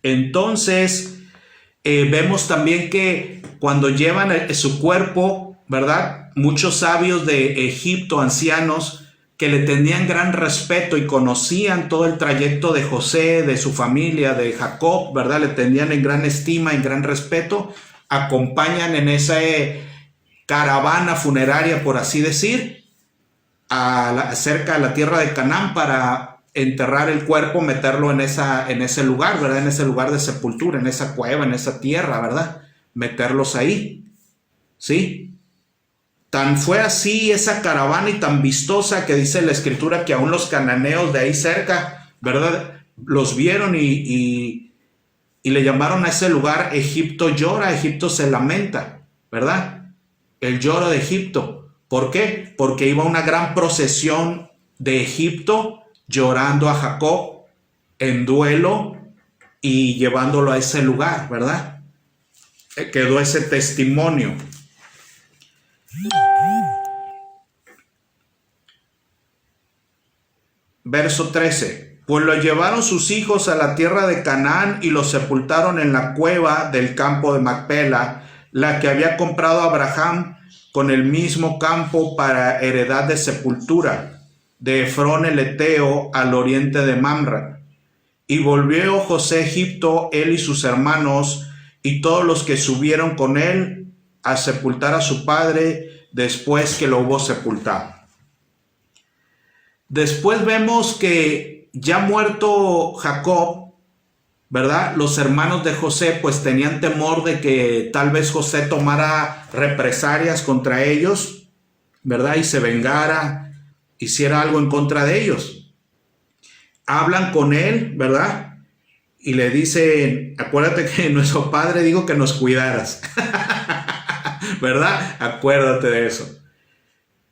Entonces, Vemos también que cuando llevan su cuerpo, ¿verdad? Muchos sabios de Egipto, ancianos, que le tenían gran respeto y conocían todo el trayecto de José, de su familia, de Jacob, ¿verdad? Le tenían en gran estima, en gran respeto, acompañan en esa caravana funeraria, por así decir, cerca de la tierra de Canaán para enterrar el cuerpo, meterlo en ese lugar, ¿verdad? En ese lugar de sepultura, en esa cueva, en esa tierra, ¿verdad? Meterlos ahí, ¿sí? Tan fue así esa caravana y tan vistosa que dice la escritura que aún los cananeos de ahí cerca, ¿verdad? Los vieron y le llamaron a ese lugar Egipto llora, Egipto se lamenta, ¿verdad? El lloro de Egipto. ¿Por qué? Porque iba una gran procesión de Egipto llorando a Jacob en duelo y llevándolo a ese lugar, ¿verdad? Quedó ese testimonio. Verso 13. Pues lo llevaron sus hijos a la tierra de Canaán y lo sepultaron en la cueva del campo de Macpela, la que había comprado Abraham con el mismo campo para heredad de sepultura, de Efrón el Eteo al oriente de Mamre. Y volvió José a Egipto, él y sus hermanos, y todos los que subieron con él a sepultar a su padre después que lo hubo sepultado. Después vemos que ya muerto Jacob, ¿verdad? Los hermanos de José pues tenían temor de que tal vez José tomara represalias contra ellos, ¿verdad? Y se vengara, hiciera algo en contra de ellos. Hablan con él, ¿verdad? Y le dicen, acuérdate que nuestro padre dijo que nos cuidaras, ¿verdad? Acuérdate de eso.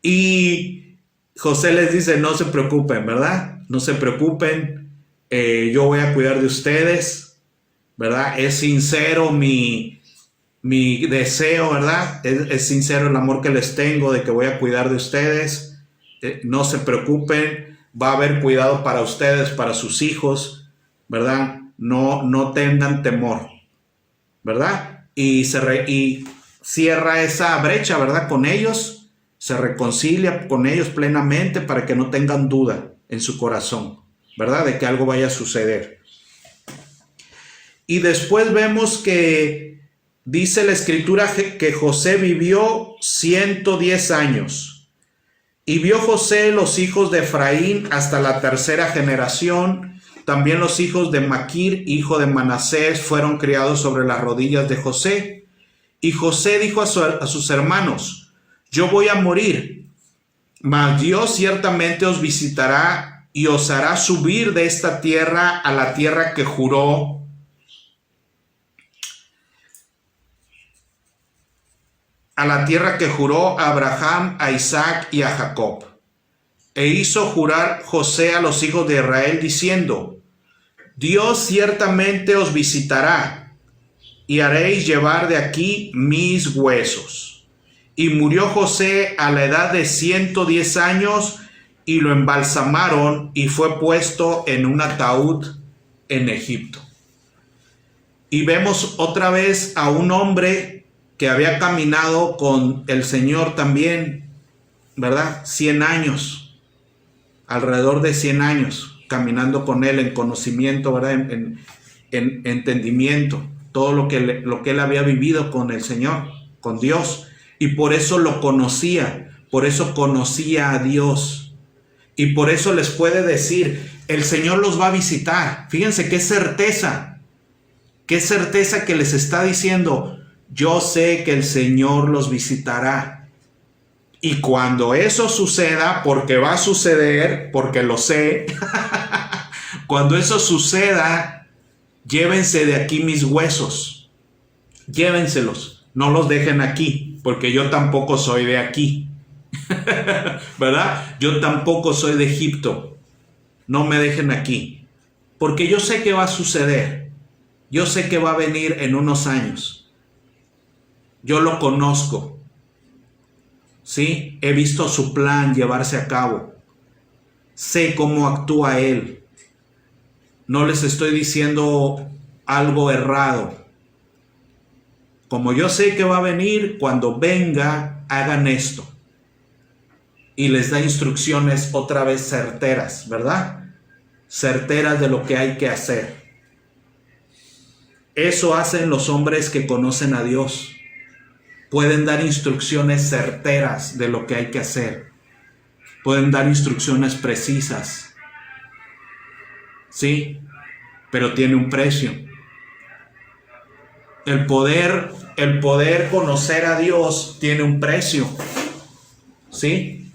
Y José les dice, no se preocupen, ¿verdad? No se preocupen, yo voy a cuidar de ustedes, ¿verdad? Es sincero mi deseo, ¿verdad? Es sincero el amor que les tengo de que voy a cuidar de ustedes. No se preocupen, va a haber cuidado para ustedes, para sus hijos, ¿verdad? No tengan temor, ¿verdad? Y cierra esa brecha, ¿verdad? Con ellos. Se reconcilia con ellos plenamente para que no tengan duda en su corazón, ¿verdad? De que algo vaya a suceder. Y después vemos que dice la escritura que José vivió 110 años. Y vio José los hijos de Efraín hasta la tercera generación. También los hijos de Maquir, hijo de Manasés, fueron criados sobre las rodillas de José. Y José dijo a sus hermanos, yo voy a morir, mas Dios ciertamente os visitará y os hará subir de esta tierra a la tierra que juró a Abraham, a Isaac y a Jacob. E hizo jurar José a los hijos de Israel diciendo, Dios ciertamente os visitará y haréis llevar de aquí mis huesos. Y murió José a la edad de 110 años y lo embalsamaron y fue puesto en un ataúd en Egipto. Y vemos otra vez a un hombre que había caminado con el Señor también, ¿verdad? 100 años, alrededor de 100 años, caminando con él en conocimiento, ¿verdad? En entendimiento, todo lo que él había vivido con el Señor, con Dios. Y por eso lo conocía, por eso conocía a Dios. Y por eso les puede decir, el Señor los va a visitar. Fíjense qué certeza que les está diciendo, yo sé que el Señor los visitará. Y cuando eso suceda, porque va a suceder, porque lo sé, cuando eso suceda, llévense de aquí mis huesos, llévenselos, no los dejen aquí. Porque yo tampoco soy de aquí, ¿verdad? Yo tampoco soy de Egipto. No me dejen aquí. Porque yo sé que va a suceder. Yo sé que va a venir en unos años. Yo lo conozco. ¿Sí? He visto su plan llevarse a cabo. Sé cómo actúa él. No les estoy diciendo algo errado. Como yo sé que va a venir, cuando venga, hagan esto. Y les da instrucciones otra vez certeras, ¿verdad? Certeras de lo que hay que hacer. Eso hacen los hombres que conocen a Dios. Pueden dar instrucciones certeras de lo que hay que hacer. Pueden dar instrucciones precisas. Sí, pero tiene un precio. El poder conocer a Dios tiene un precio. ¿Sí?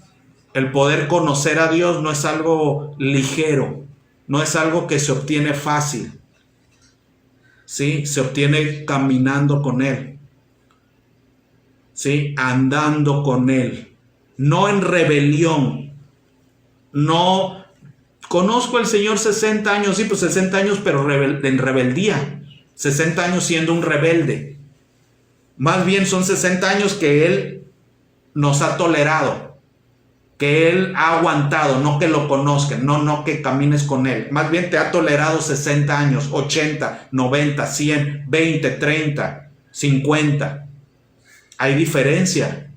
El poder conocer a Dios no es algo ligero, no es algo que se obtiene fácil. ¿Sí? Se obtiene caminando con Él. ¿Sí? Andando con Él. No en rebelión. No, conozco al Señor 60 años, sí, pues 60 años, pero en rebeldía. 60 años siendo un rebelde. Más bien son 60 años que Él nos ha tolerado, que Él ha aguantado, no que lo conozcan, no que camines con Él. Más bien te ha tolerado 60 años, 80, 90, 100, 20, 30, 50. Hay diferencia,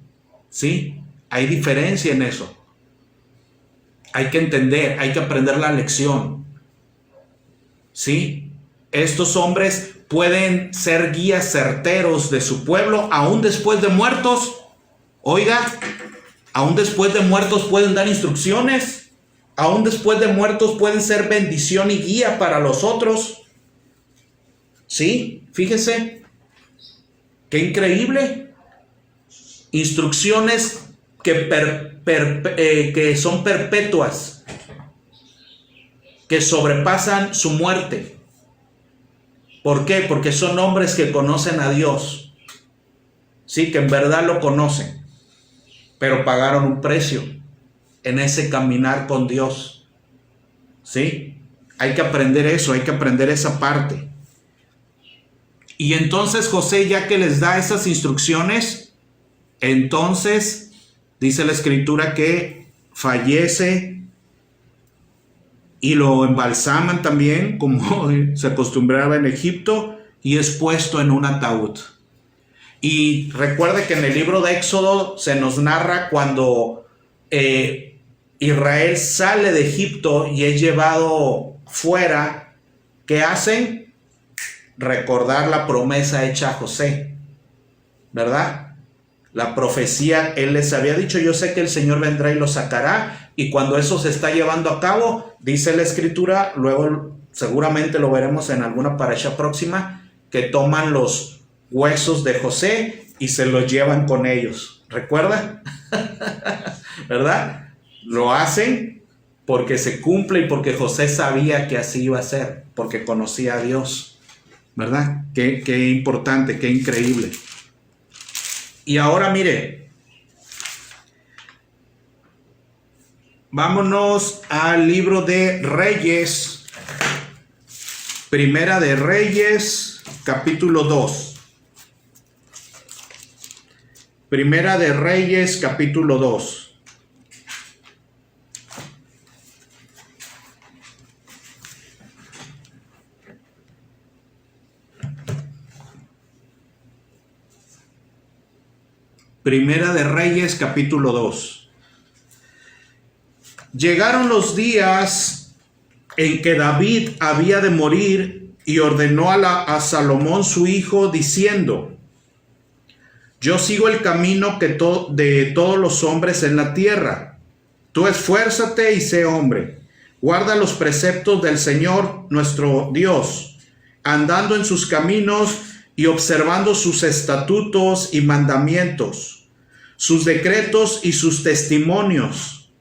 ¿sí? Hay diferencia en eso. Hay que entender, hay que aprender la lección, ¿sí? Estos hombres pueden ser guías certeros de su pueblo, aún después de muertos. Oiga, aún después de muertos pueden dar instrucciones. Aún después de muertos pueden ser bendición y guía para los otros. ¿Sí? Fíjese. ¡Qué increíble! Instrucciones que son perpetuas, que sobrepasan su muerte. ¿Por qué? Porque son hombres que conocen a Dios. Sí, que en verdad lo conocen, pero pagaron un precio en ese caminar con Dios. ¿Sí? Hay que aprender eso, hay que aprender esa parte. Y entonces José, ya que les da esas instrucciones, entonces dice la escritura que fallece y lo embalsaman también, como se acostumbraba en Egipto, y es puesto en un ataúd. Y recuerde que en el libro de Éxodo se nos narra cuando Israel sale de Egipto y es llevado fuera, ¿qué hacen? Recordar la promesa hecha a José, ¿verdad? La profecía, él les había dicho, yo sé que el Señor vendrá y lo sacará, y cuando eso se está llevando a cabo, dice la escritura, luego seguramente lo veremos en alguna parasha próxima, que toman los huesos de José y se los llevan con ellos. ¿Recuerda? ¿Verdad? Lo hacen porque se cumple y porque José sabía que así iba a ser, porque conocía a Dios. ¿Verdad? Qué importante, qué increíble. Y ahora mire, vámonos al libro de Reyes, Primera de Reyes, capítulo 2. Primera de Reyes, capítulo 2. Primera de Reyes, capítulo 2. Llegaron los días en que David había de morir y ordenó a Salomón su hijo diciendo: yo sigo el camino de todos los hombres en la tierra. Tú esfuérzate y sé hombre. Guarda los preceptos del Señor nuestro Dios, andando en sus caminos y observando sus estatutos y mandamientos, sus decretos y sus testimonios,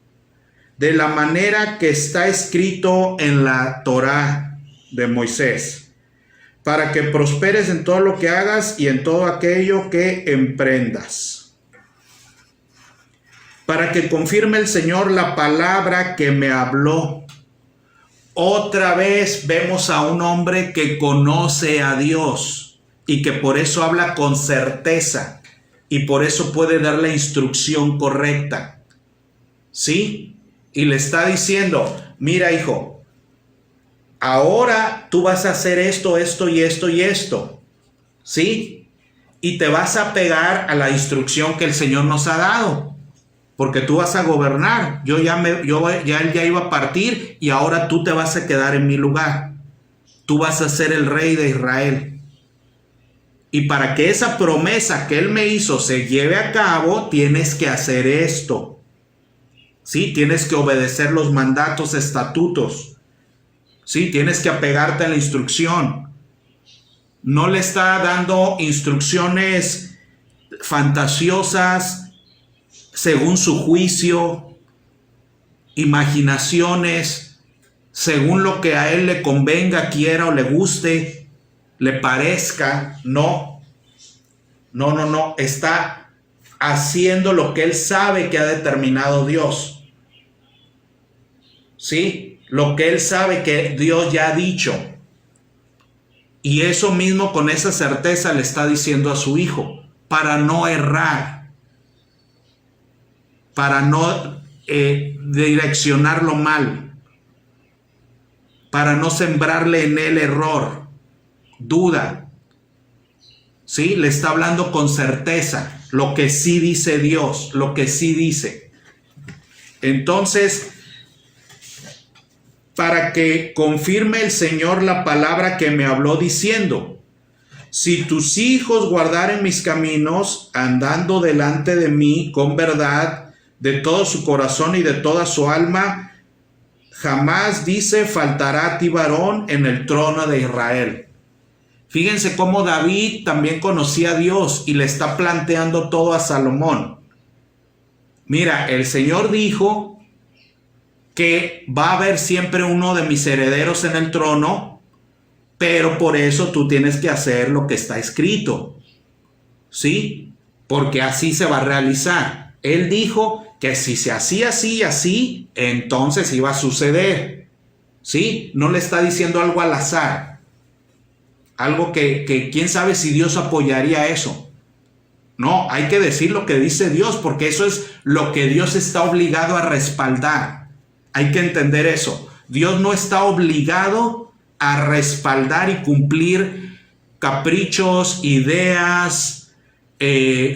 de la manera que está escrito en la Torá de Moisés, para que prosperes en todo lo que hagas y en todo aquello que emprendas. Para que confirme el Señor la palabra que me habló. Otra vez vemos a un hombre que conoce a Dios y que por eso habla con certeza y por eso puede dar la instrucción correcta. ¿Sí? Y le está diciendo: mira, hijo, ahora tú vas a hacer esto, esto y esto y esto. ¿Sí? y te vas a pegar a la instrucción que el Señor nos ha dado, porque tú vas a gobernar. Él ya iba a partir y ahora tú te vas a quedar en mi lugar. Tú vas a ser el rey de Israel. Y para que esa promesa que Él me hizo se lleve a cabo, tienes que hacer esto. Sí, tienes que obedecer los mandatos, estatutos. Sí, tienes que apegarte a la instrucción. No le está dando instrucciones fantasiosas según su juicio, imaginaciones, según lo que a él le convenga, quiera o le guste, le parezca. No. Está haciendo lo que él sabe que ha determinado Dios. ¿Sí? Lo que él sabe que Dios ya ha dicho. Y eso mismo, con esa certeza, le está diciendo a su hijo, para no errar, para no direccionarlo mal, para no sembrarle en él error, duda. ¿Sí? Le está hablando con certeza, lo que sí dice Dios, lo que sí dice. Entonces, para que confirme el Señor la palabra que me habló diciendo, si tus hijos guardaren mis caminos, andando delante de mí con verdad, de todo su corazón y de toda su alma, jamás, dice, faltará a ti varón en el trono de Israel. Fíjense cómo David también conocía a Dios y le está planteando todo a Salomón. Mira, el Señor dijo que va a haber siempre uno de mis herederos en el trono, pero por eso tú tienes que hacer lo que está escrito, ¿sí? Porque así se va a realizar. Él dijo que si se hacía así y así, entonces iba a suceder, ¿sí? No le está diciendo algo al azar, algo que quién sabe si Dios apoyaría eso. No, hay que decir lo que dice Dios, porque eso es lo que Dios está obligado a respaldar. Hay que entender eso. Dios no está obligado a respaldar y cumplir caprichos, ideas,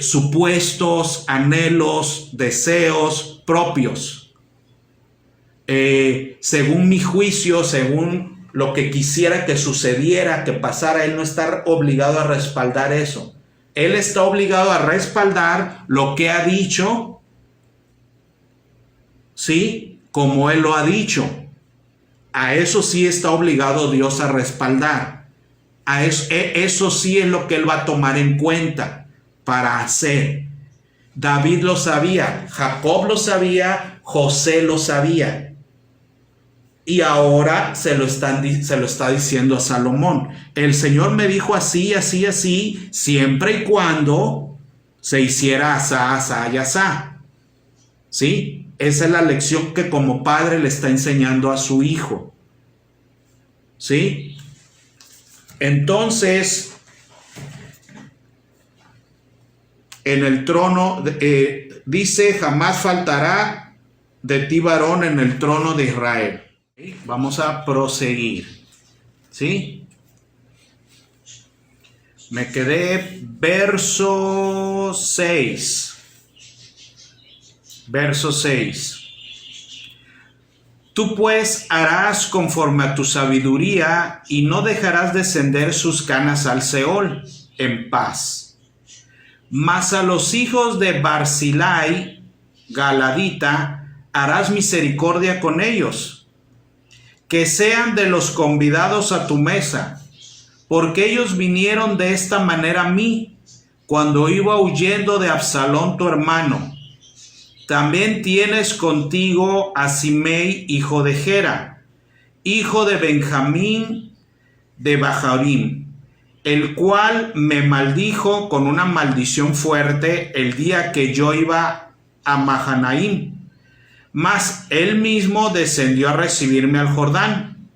supuestos, anhelos, deseos propios. Según mi juicio, según lo que quisiera que sucediera, que pasara, Él no está obligado a respaldar eso. Él está obligado a respaldar lo que ha dicho, ¿sí? Como Él lo ha dicho. A eso sí está obligado Dios a respaldar. A eso sí es lo que Él va a tomar en cuenta para hacer. David lo sabía, Jacob lo sabía, José lo sabía. Y ahora se lo está diciendo a Salomón. El Señor me dijo así, así, así, siempre y cuando se hiciera asá, asá y asá. ¿Sí? Esa es la lección que como padre le está enseñando a su hijo. ¿Sí? Entonces, en el trono, dice, jamás faltará de ti varón en el trono de Israel. ¿Sí? Vamos a proseguir. ¿Sí? Me quedé verso 6. Verso 6. Tú pues harás conforme a tu sabiduría y no dejarás descender sus canas al Seol en paz. Mas a los hijos de Barzillai, Galadita, harás misericordia con ellos, que sean de los convidados a tu mesa, porque ellos vinieron de esta manera a mí, cuando iba huyendo de Absalón tu hermano. También tienes contigo a Simei, hijo de Gera, hijo de Benjamín de Baharim, el cual me maldijo con una maldición fuerte el día que yo iba a Mahanaim. Mas él mismo descendió a recibirme al Jordán.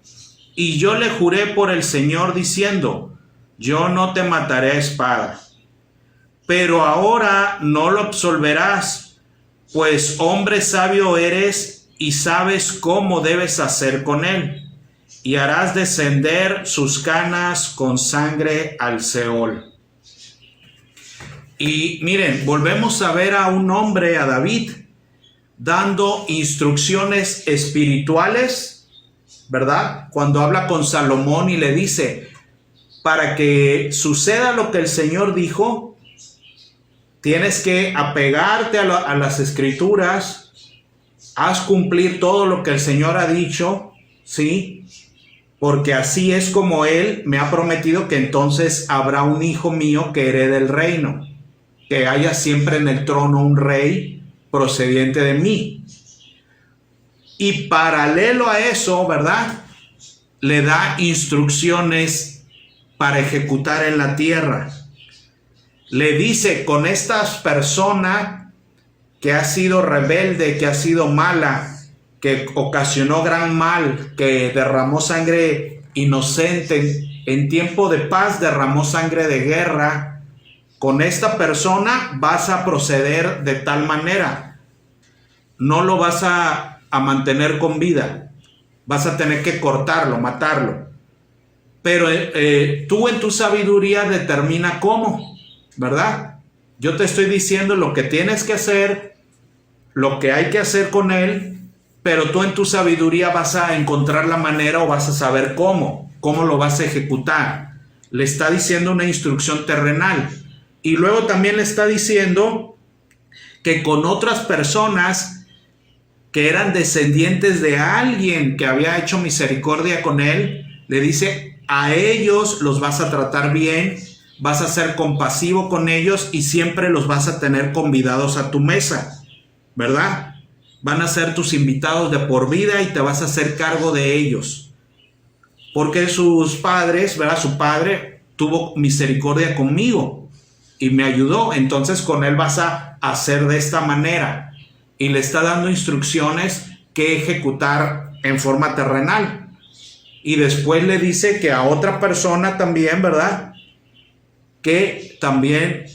Y yo le juré por el Señor diciendo, yo no te mataré a espada. Pero ahora no lo absolverás, pues hombre sabio eres y sabes cómo debes hacer con él, y harás descender sus canas con sangre al Seol. Y miren, volvemos a ver a un hombre, a David, dando instrucciones espirituales, ¿verdad? Cuando habla con Salomón y le dice, para que suceda lo que el Señor dijo, tienes que apegarte a las escrituras, haz cumplir todo lo que el Señor ha dicho, ¿sí? Porque así es como Él me ha prometido que entonces habrá un hijo mío que herede el reino, que haya siempre en el trono un rey procediente de mí. Y paralelo a eso, ¿verdad? Le da instrucciones para ejecutar en la tierra. Le dice, con esta persona que ha sido rebelde, que ha sido mala, que ocasionó gran mal, que derramó sangre inocente, en tiempo de paz derramó sangre de guerra, con esta persona vas a proceder de tal manera. No lo vas a mantener con vida, vas a tener que cortarlo, matarlo. Pero tú en tu sabiduría determina cómo, ¿verdad? Yo te estoy diciendo lo que tienes que hacer, lo que hay que hacer con él, pero tú en tu sabiduría vas a encontrar la manera o vas a saber cómo lo vas a ejecutar. Le está diciendo una instrucción terrenal. Y luego también le está diciendo que con otras personas que eran descendientes de alguien que había hecho misericordia con él, le dice, a ellos los vas a tratar bien, vas a ser compasivo con ellos y siempre los vas a tener convidados a tu mesa, ¿verdad? Van a ser tus invitados de por vida y te vas a hacer cargo de ellos. Porque sus padres, ¿verdad? Su padre tuvo misericordia conmigo y me ayudó, entonces con él vas a hacer de esta manera. Y le está dando instrucciones que ejecutar en forma terrenal. Y después le dice que a otra persona también, ¿verdad? Que también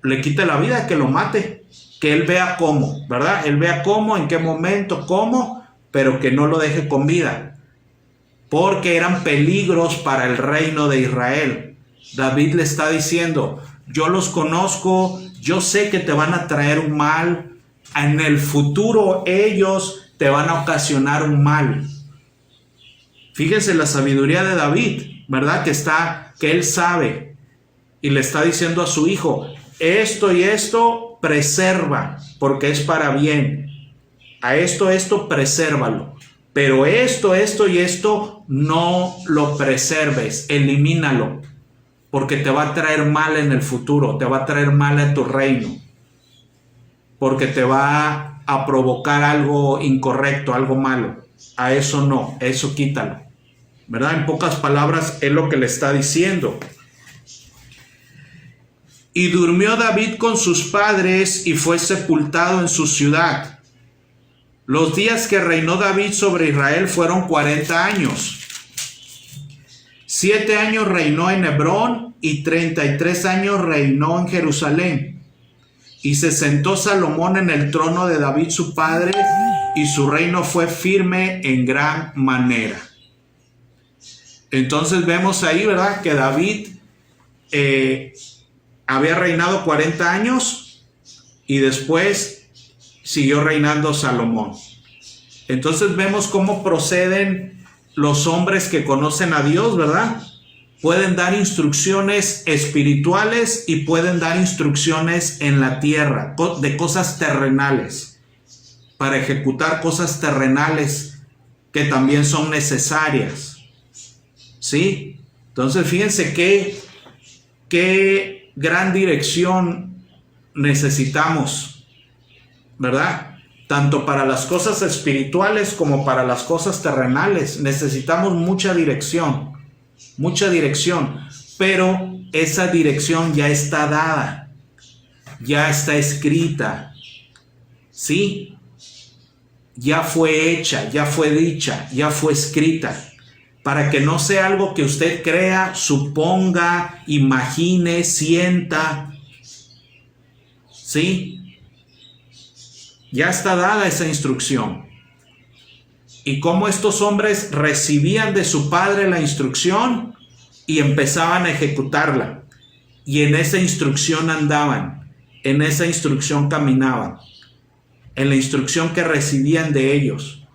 le quite la vida, que lo mate, que él vea cómo, ¿verdad? Él vea cómo, en qué momento, cómo, pero que no lo deje con vida, porque eran peligros para el reino de Israel. David le está diciendo, yo los conozco, yo sé que te van a traer un mal, en el futuro ellos te van a ocasionar un mal. Fíjense la sabiduría de David, ¿verdad? Que él sabe y le está diciendo a su hijo, esto y esto preserva, porque es para bien. A esto presérvalo. Pero esto y esto no lo preserves, elimínalo, porque te va a traer mal en el futuro, te va a traer mal a tu reino, porque te va a provocar algo incorrecto, algo malo. A eso no, eso quítalo, ¿verdad? En pocas palabras es lo que le está diciendo. Y durmió David con sus padres y fue sepultado en su ciudad. Los días que reinó David sobre Israel fueron 40 años. 7 años reinó en Hebrón y 33 años reinó en Jerusalén. Y se sentó Salomón en el trono de David su padre, y su reino fue firme en gran manera. Entonces vemos ahí, ¿verdad?, que David había reinado 40 años y después siguió reinando Salomón. Entonces vemos cómo proceden los hombres que conocen a Dios, ¿verdad? Pueden dar instrucciones espirituales y pueden dar instrucciones en la tierra, de cosas terrenales, para ejecutar cosas terrenales que también son necesarias. ¿Sí? Entonces fíjense qué gran dirección necesitamos, ¿verdad? Tanto para las cosas espirituales como para las cosas terrenales. Necesitamos mucha dirección, pero esa dirección ya está dada, ya está escrita, ¿sí? Ya fue hecha, ya fue dicha, ya fue escrita, para que no sea algo que usted crea, suponga, imagine, sienta, ¿sí? Ya está dada esa instrucción. Y cómo estos hombres recibían de su padre la instrucción y empezaban a ejecutarla. y en esa instrucción andaban, en esa instrucción caminaban, en la instrucción que recibían de ellos.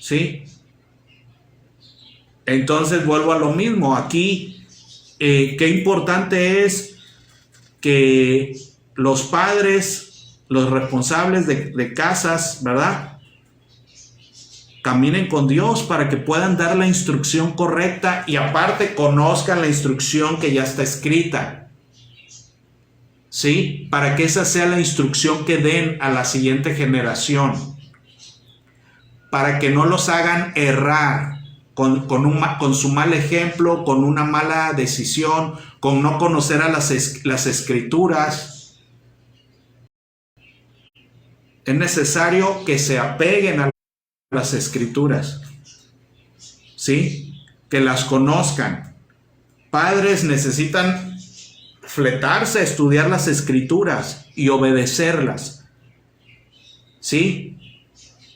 ¿Sí? Entonces vuelvo a lo mismo. Aquí, qué importante es que los padres, los responsables de casas, ¿verdad?, caminen con Dios para que puedan dar la instrucción correcta y aparte conozcan la instrucción que ya está escrita. ¿Sí? Para que esa sea la instrucción que den a la siguiente generación. Para que no los hagan errar con su mal ejemplo, con una mala decisión, con no conocer a las escrituras. Es necesario que se apeguen a las escrituras, ¿sí? Que las conozcan. Padres necesitan fletarse a estudiar las escrituras y obedecerlas, ¿sí?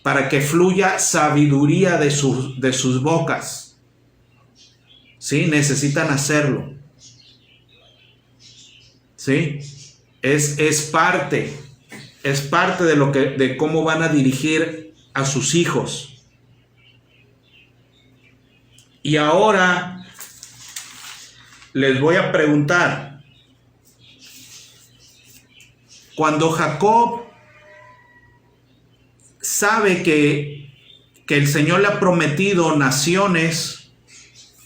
Para que fluya sabiduría de sus bocas, ¿sí? Necesitan hacerlo, ¿sí? Es parte de cómo van a dirigir a sus hijos. Y ahora les voy a preguntar, cuando Jacob sabe que el Señor le ha prometido naciones,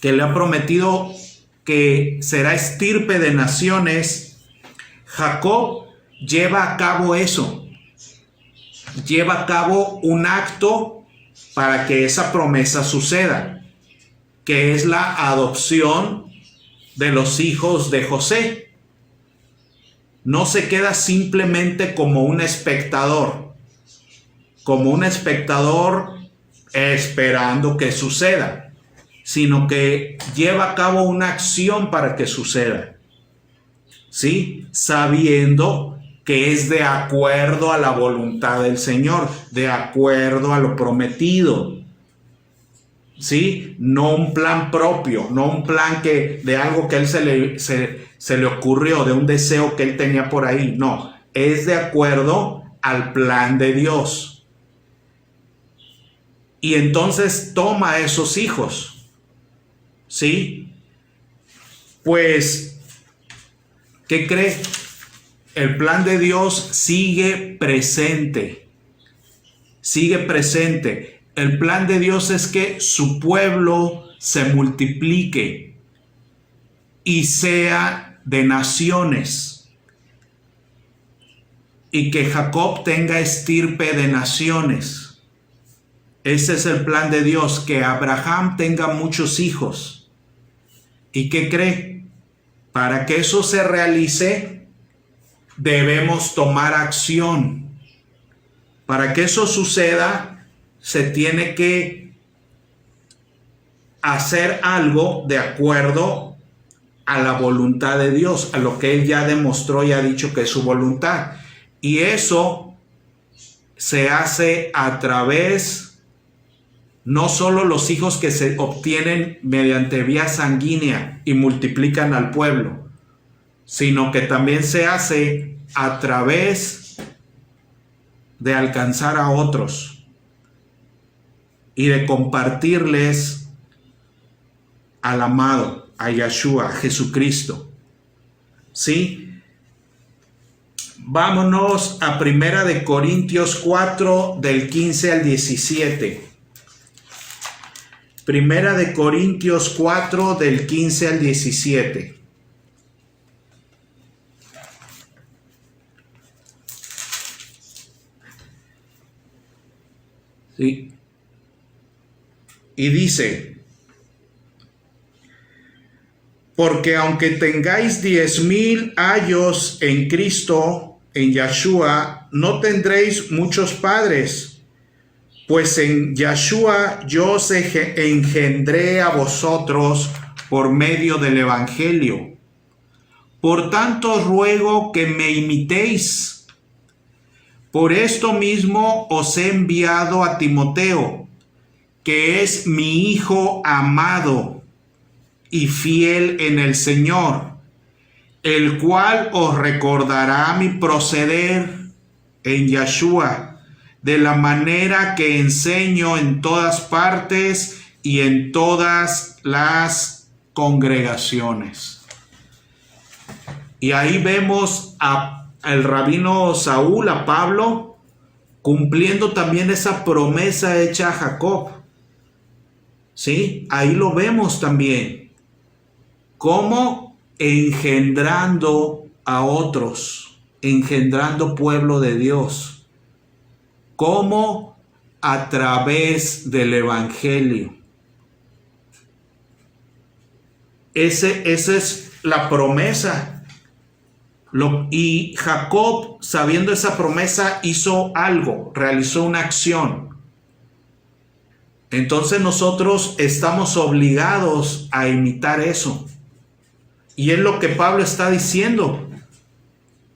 que le ha prometido que será estirpe de naciones, Jacob lleva a cabo eso, lleva a cabo un acto para que esa promesa suceda, que es la adopción de los hijos de José. No se queda simplemente como un espectador esperando que suceda, sino que lleva a cabo una acción para que suceda, ¿sí? Sabiendo que es de acuerdo a la voluntad del Señor, de acuerdo a lo prometido, ¿sí? No un plan propio, no un plan de algo que él se le ocurrió, de un deseo que él tenía por ahí, no, es de acuerdo al plan de Dios. Y entonces toma a esos hijos, ¿sí? Pues, ¿qué cree? El plan de Dios sigue presente. Sigue presente. El plan de Dios es que su pueblo se multiplique y sea de naciones. Y que Jacob tenga estirpe de naciones. Ese es el plan de Dios, que Abraham tenga muchos hijos. ¿Y qué cree? Para que eso se realice, debemos tomar acción. Para que eso suceda, se tiene que hacer algo de acuerdo a la voluntad de Dios, a lo que Él ya demostró y ha dicho que es su voluntad. Y eso se hace a través, no solo los hijos que se obtienen mediante vía sanguínea y multiplican al pueblo, sino que también se hace a través de alcanzar a otros y de compartirles al amado, a Yeshua, a Jesucristo. ¿Sí? Vámonos a 1 Corintios 4, del 15 al 17. 1 Corintios 4, del 15 al 17. ¿Sí? Y dice: porque aunque tengáis 10,000 años en Cristo, en Yeshua, no tendréis muchos padres, pues en Yeshua yo os engendré a vosotros por medio del Evangelio. Por tanto os ruego que me imitéis. Por esto mismo os he enviado a Timoteo, que es mi hijo amado y fiel en el Señor, el cual os recordará mi proceder en Yahshua, de la manera que enseño en todas partes y en todas las congregaciones. Y ahí vemos al rabino Saúl, a Pablo, cumpliendo también esa promesa hecha a Jacob. ¿Sí? Ahí lo vemos también. Cómo engendrando a otros, engendrando pueblo de Dios. Cómo a través del Evangelio. Esa es la promesa. Y Jacob, sabiendo esa promesa, hizo algo, realizó una acción. Entonces nosotros estamos obligados a imitar eso. Y es lo que Pablo está diciendo.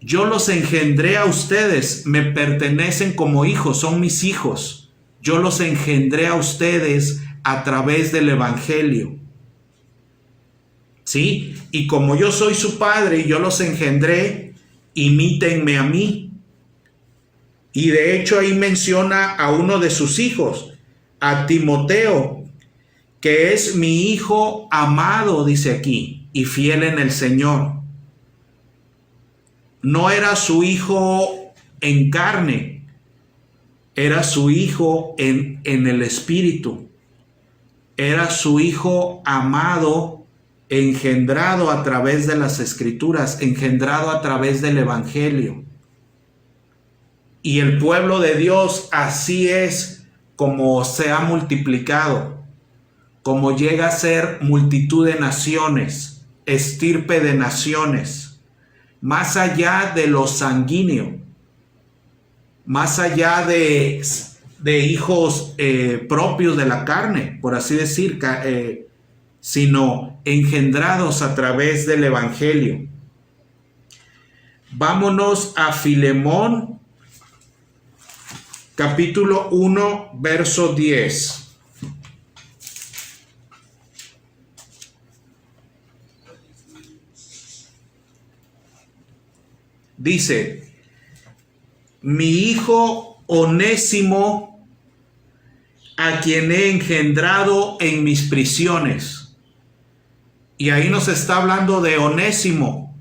Yo los engendré a ustedes, me pertenecen como hijos, son mis hijos. Yo los engendré a ustedes a través del Evangelio. ¿Sí? Y como yo soy su padre y yo los engendré, imítenme a mí. Y de hecho ahí menciona a uno de sus hijos, a Timoteo, que es mi hijo amado, dice aquí, y fiel en el Señor. No era su hijo en carne, era su hijo en el espíritu. Era su hijo amado, engendrado a través de las Escrituras, engendrado a través del Evangelio. Y el pueblo de Dios así es como se ha multiplicado, como llega a ser multitud de naciones, estirpe de naciones, más allá de lo sanguíneo, más allá de hijos propios de la carne, por así decir, sino engendrados a través del Evangelio. Vámonos a Filemón, capítulo 1, verso 10. Dice, mi hijo Onésimo, a quien he engendrado en mis prisiones. Y ahí nos está hablando de Onésimo,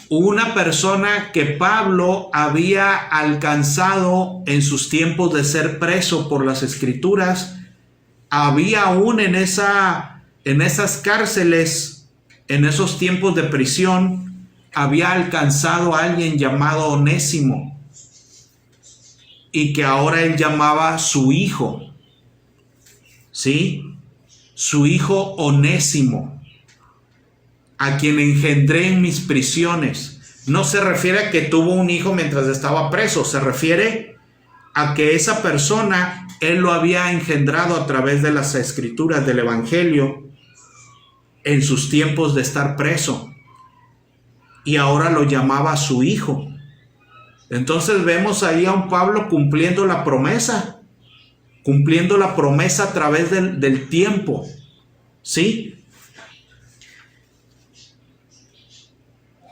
una persona que Pablo había alcanzado en sus tiempos de ser preso por las Escrituras. Había aún en esas cárceles, en esos tiempos de prisión, había alcanzado a alguien llamado Onésimo, y que ahora él llamaba su hijo, ¿sí? Su hijo Onésimo, a quien engendré en mis prisiones. No se refiere a que tuvo un hijo mientras estaba preso, se refiere a que esa persona él lo había engendrado a través de las Escrituras del Evangelio en sus tiempos de estar preso, y ahora lo llamaba su hijo. Entonces vemos ahí a un Pablo cumpliendo la promesa a través del tiempo, ¿sí?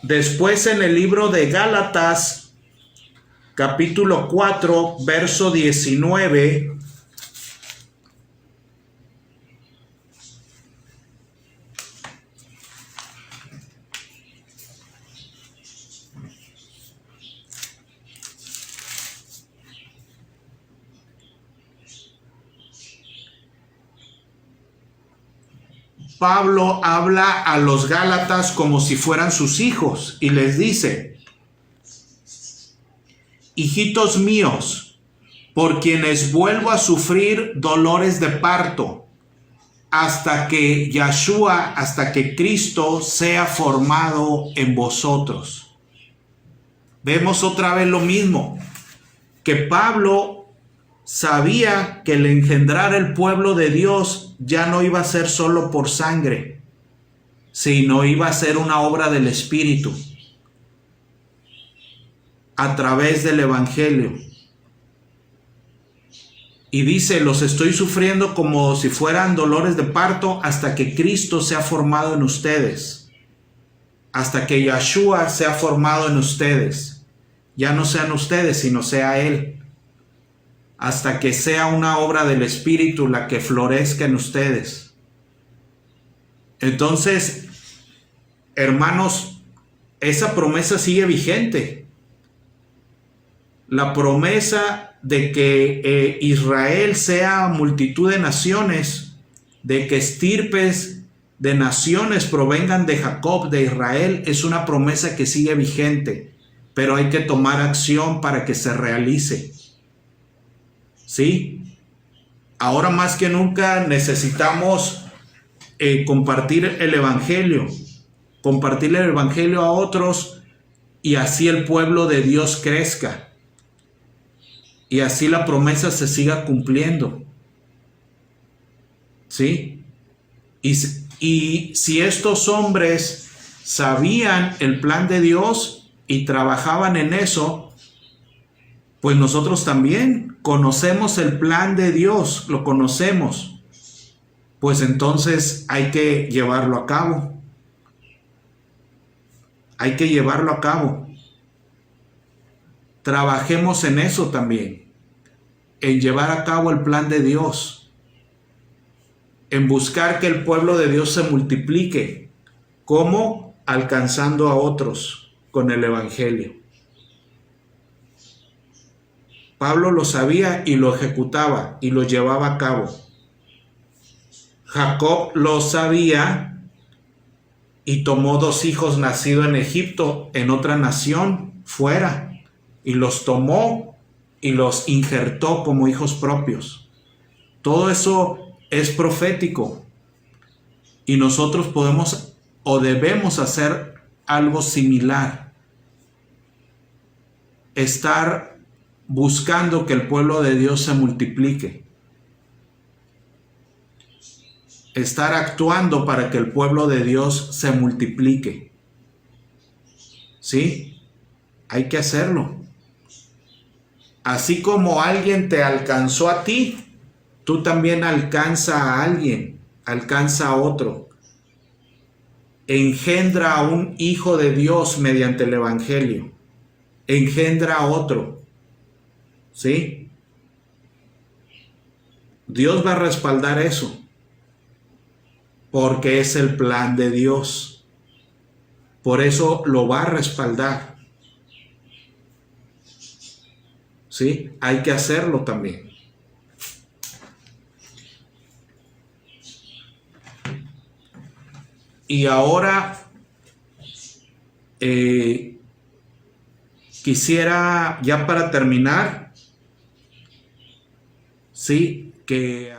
Después en el libro de Gálatas, capítulo 4, verso 19, Pablo habla a los Gálatas como si fueran sus hijos y les dice: hijitos míos, por quienes vuelvo a sufrir dolores de parto, hasta que Yahshua, hasta que Cristo sea formado en vosotros. Vemos otra vez lo mismo, que Pablo sabía que el engendrar el pueblo de Dios ya no iba a ser solo por sangre, sino iba a ser una obra del Espíritu a través del Evangelio. Y dice: los estoy sufriendo como si fueran dolores de parto hasta que Cristo sea formado en ustedes. hasta que Yahshua sea formado en ustedes. Ya no sean ustedes, sino sea Él. Hasta que sea una obra del Espíritu la que florezca en ustedes. Entonces, hermanos, esa promesa sigue vigente. La promesa de que Israel sea multitud de naciones, de que estirpes de naciones provengan de Jacob, de Israel, es una promesa que sigue vigente, pero hay que tomar acción para que se realice. ¿Sí? Ahora más que nunca necesitamos compartir el Evangelio a otros, y así el pueblo de Dios crezca. Y así la promesa se siga cumpliendo. ¿Sí? Y si estos hombres sabían el plan de Dios y trabajaban en eso, pues nosotros también conocemos el plan de Dios, lo conocemos. Pues entonces hay que llevarlo a cabo. Hay que llevarlo a cabo. Trabajemos en eso también, en llevar a cabo el plan de Dios, en buscar que el pueblo de Dios se multiplique. ¿Cómo? Alcanzando a otros con el Evangelio. Pablo lo sabía y lo ejecutaba y lo llevaba a cabo. Jacob lo sabía y tomó 2 hijos nacidos en Egipto, en otra nación, fuera, y los tomó y los injertó como hijos propios. Todo eso es profético, y nosotros podemos o debemos hacer algo similar. Estar buscando que el pueblo de Dios se multiplique. Estar actuando para que el pueblo de Dios se multiplique. ¿Sí? Hay que hacerlo. Así como alguien te alcanzó a ti, tú también alcanza a alguien, alcanza a otro. Engendra a un hijo de Dios mediante el Evangelio. Engendra a otro. ¿Sí? Dios va a respaldar eso, porque es el plan de Dios. Por eso lo va a respaldar. ¿Sí? Hay que hacerlo también. Y ahora quisiera, ya para terminar, sí, que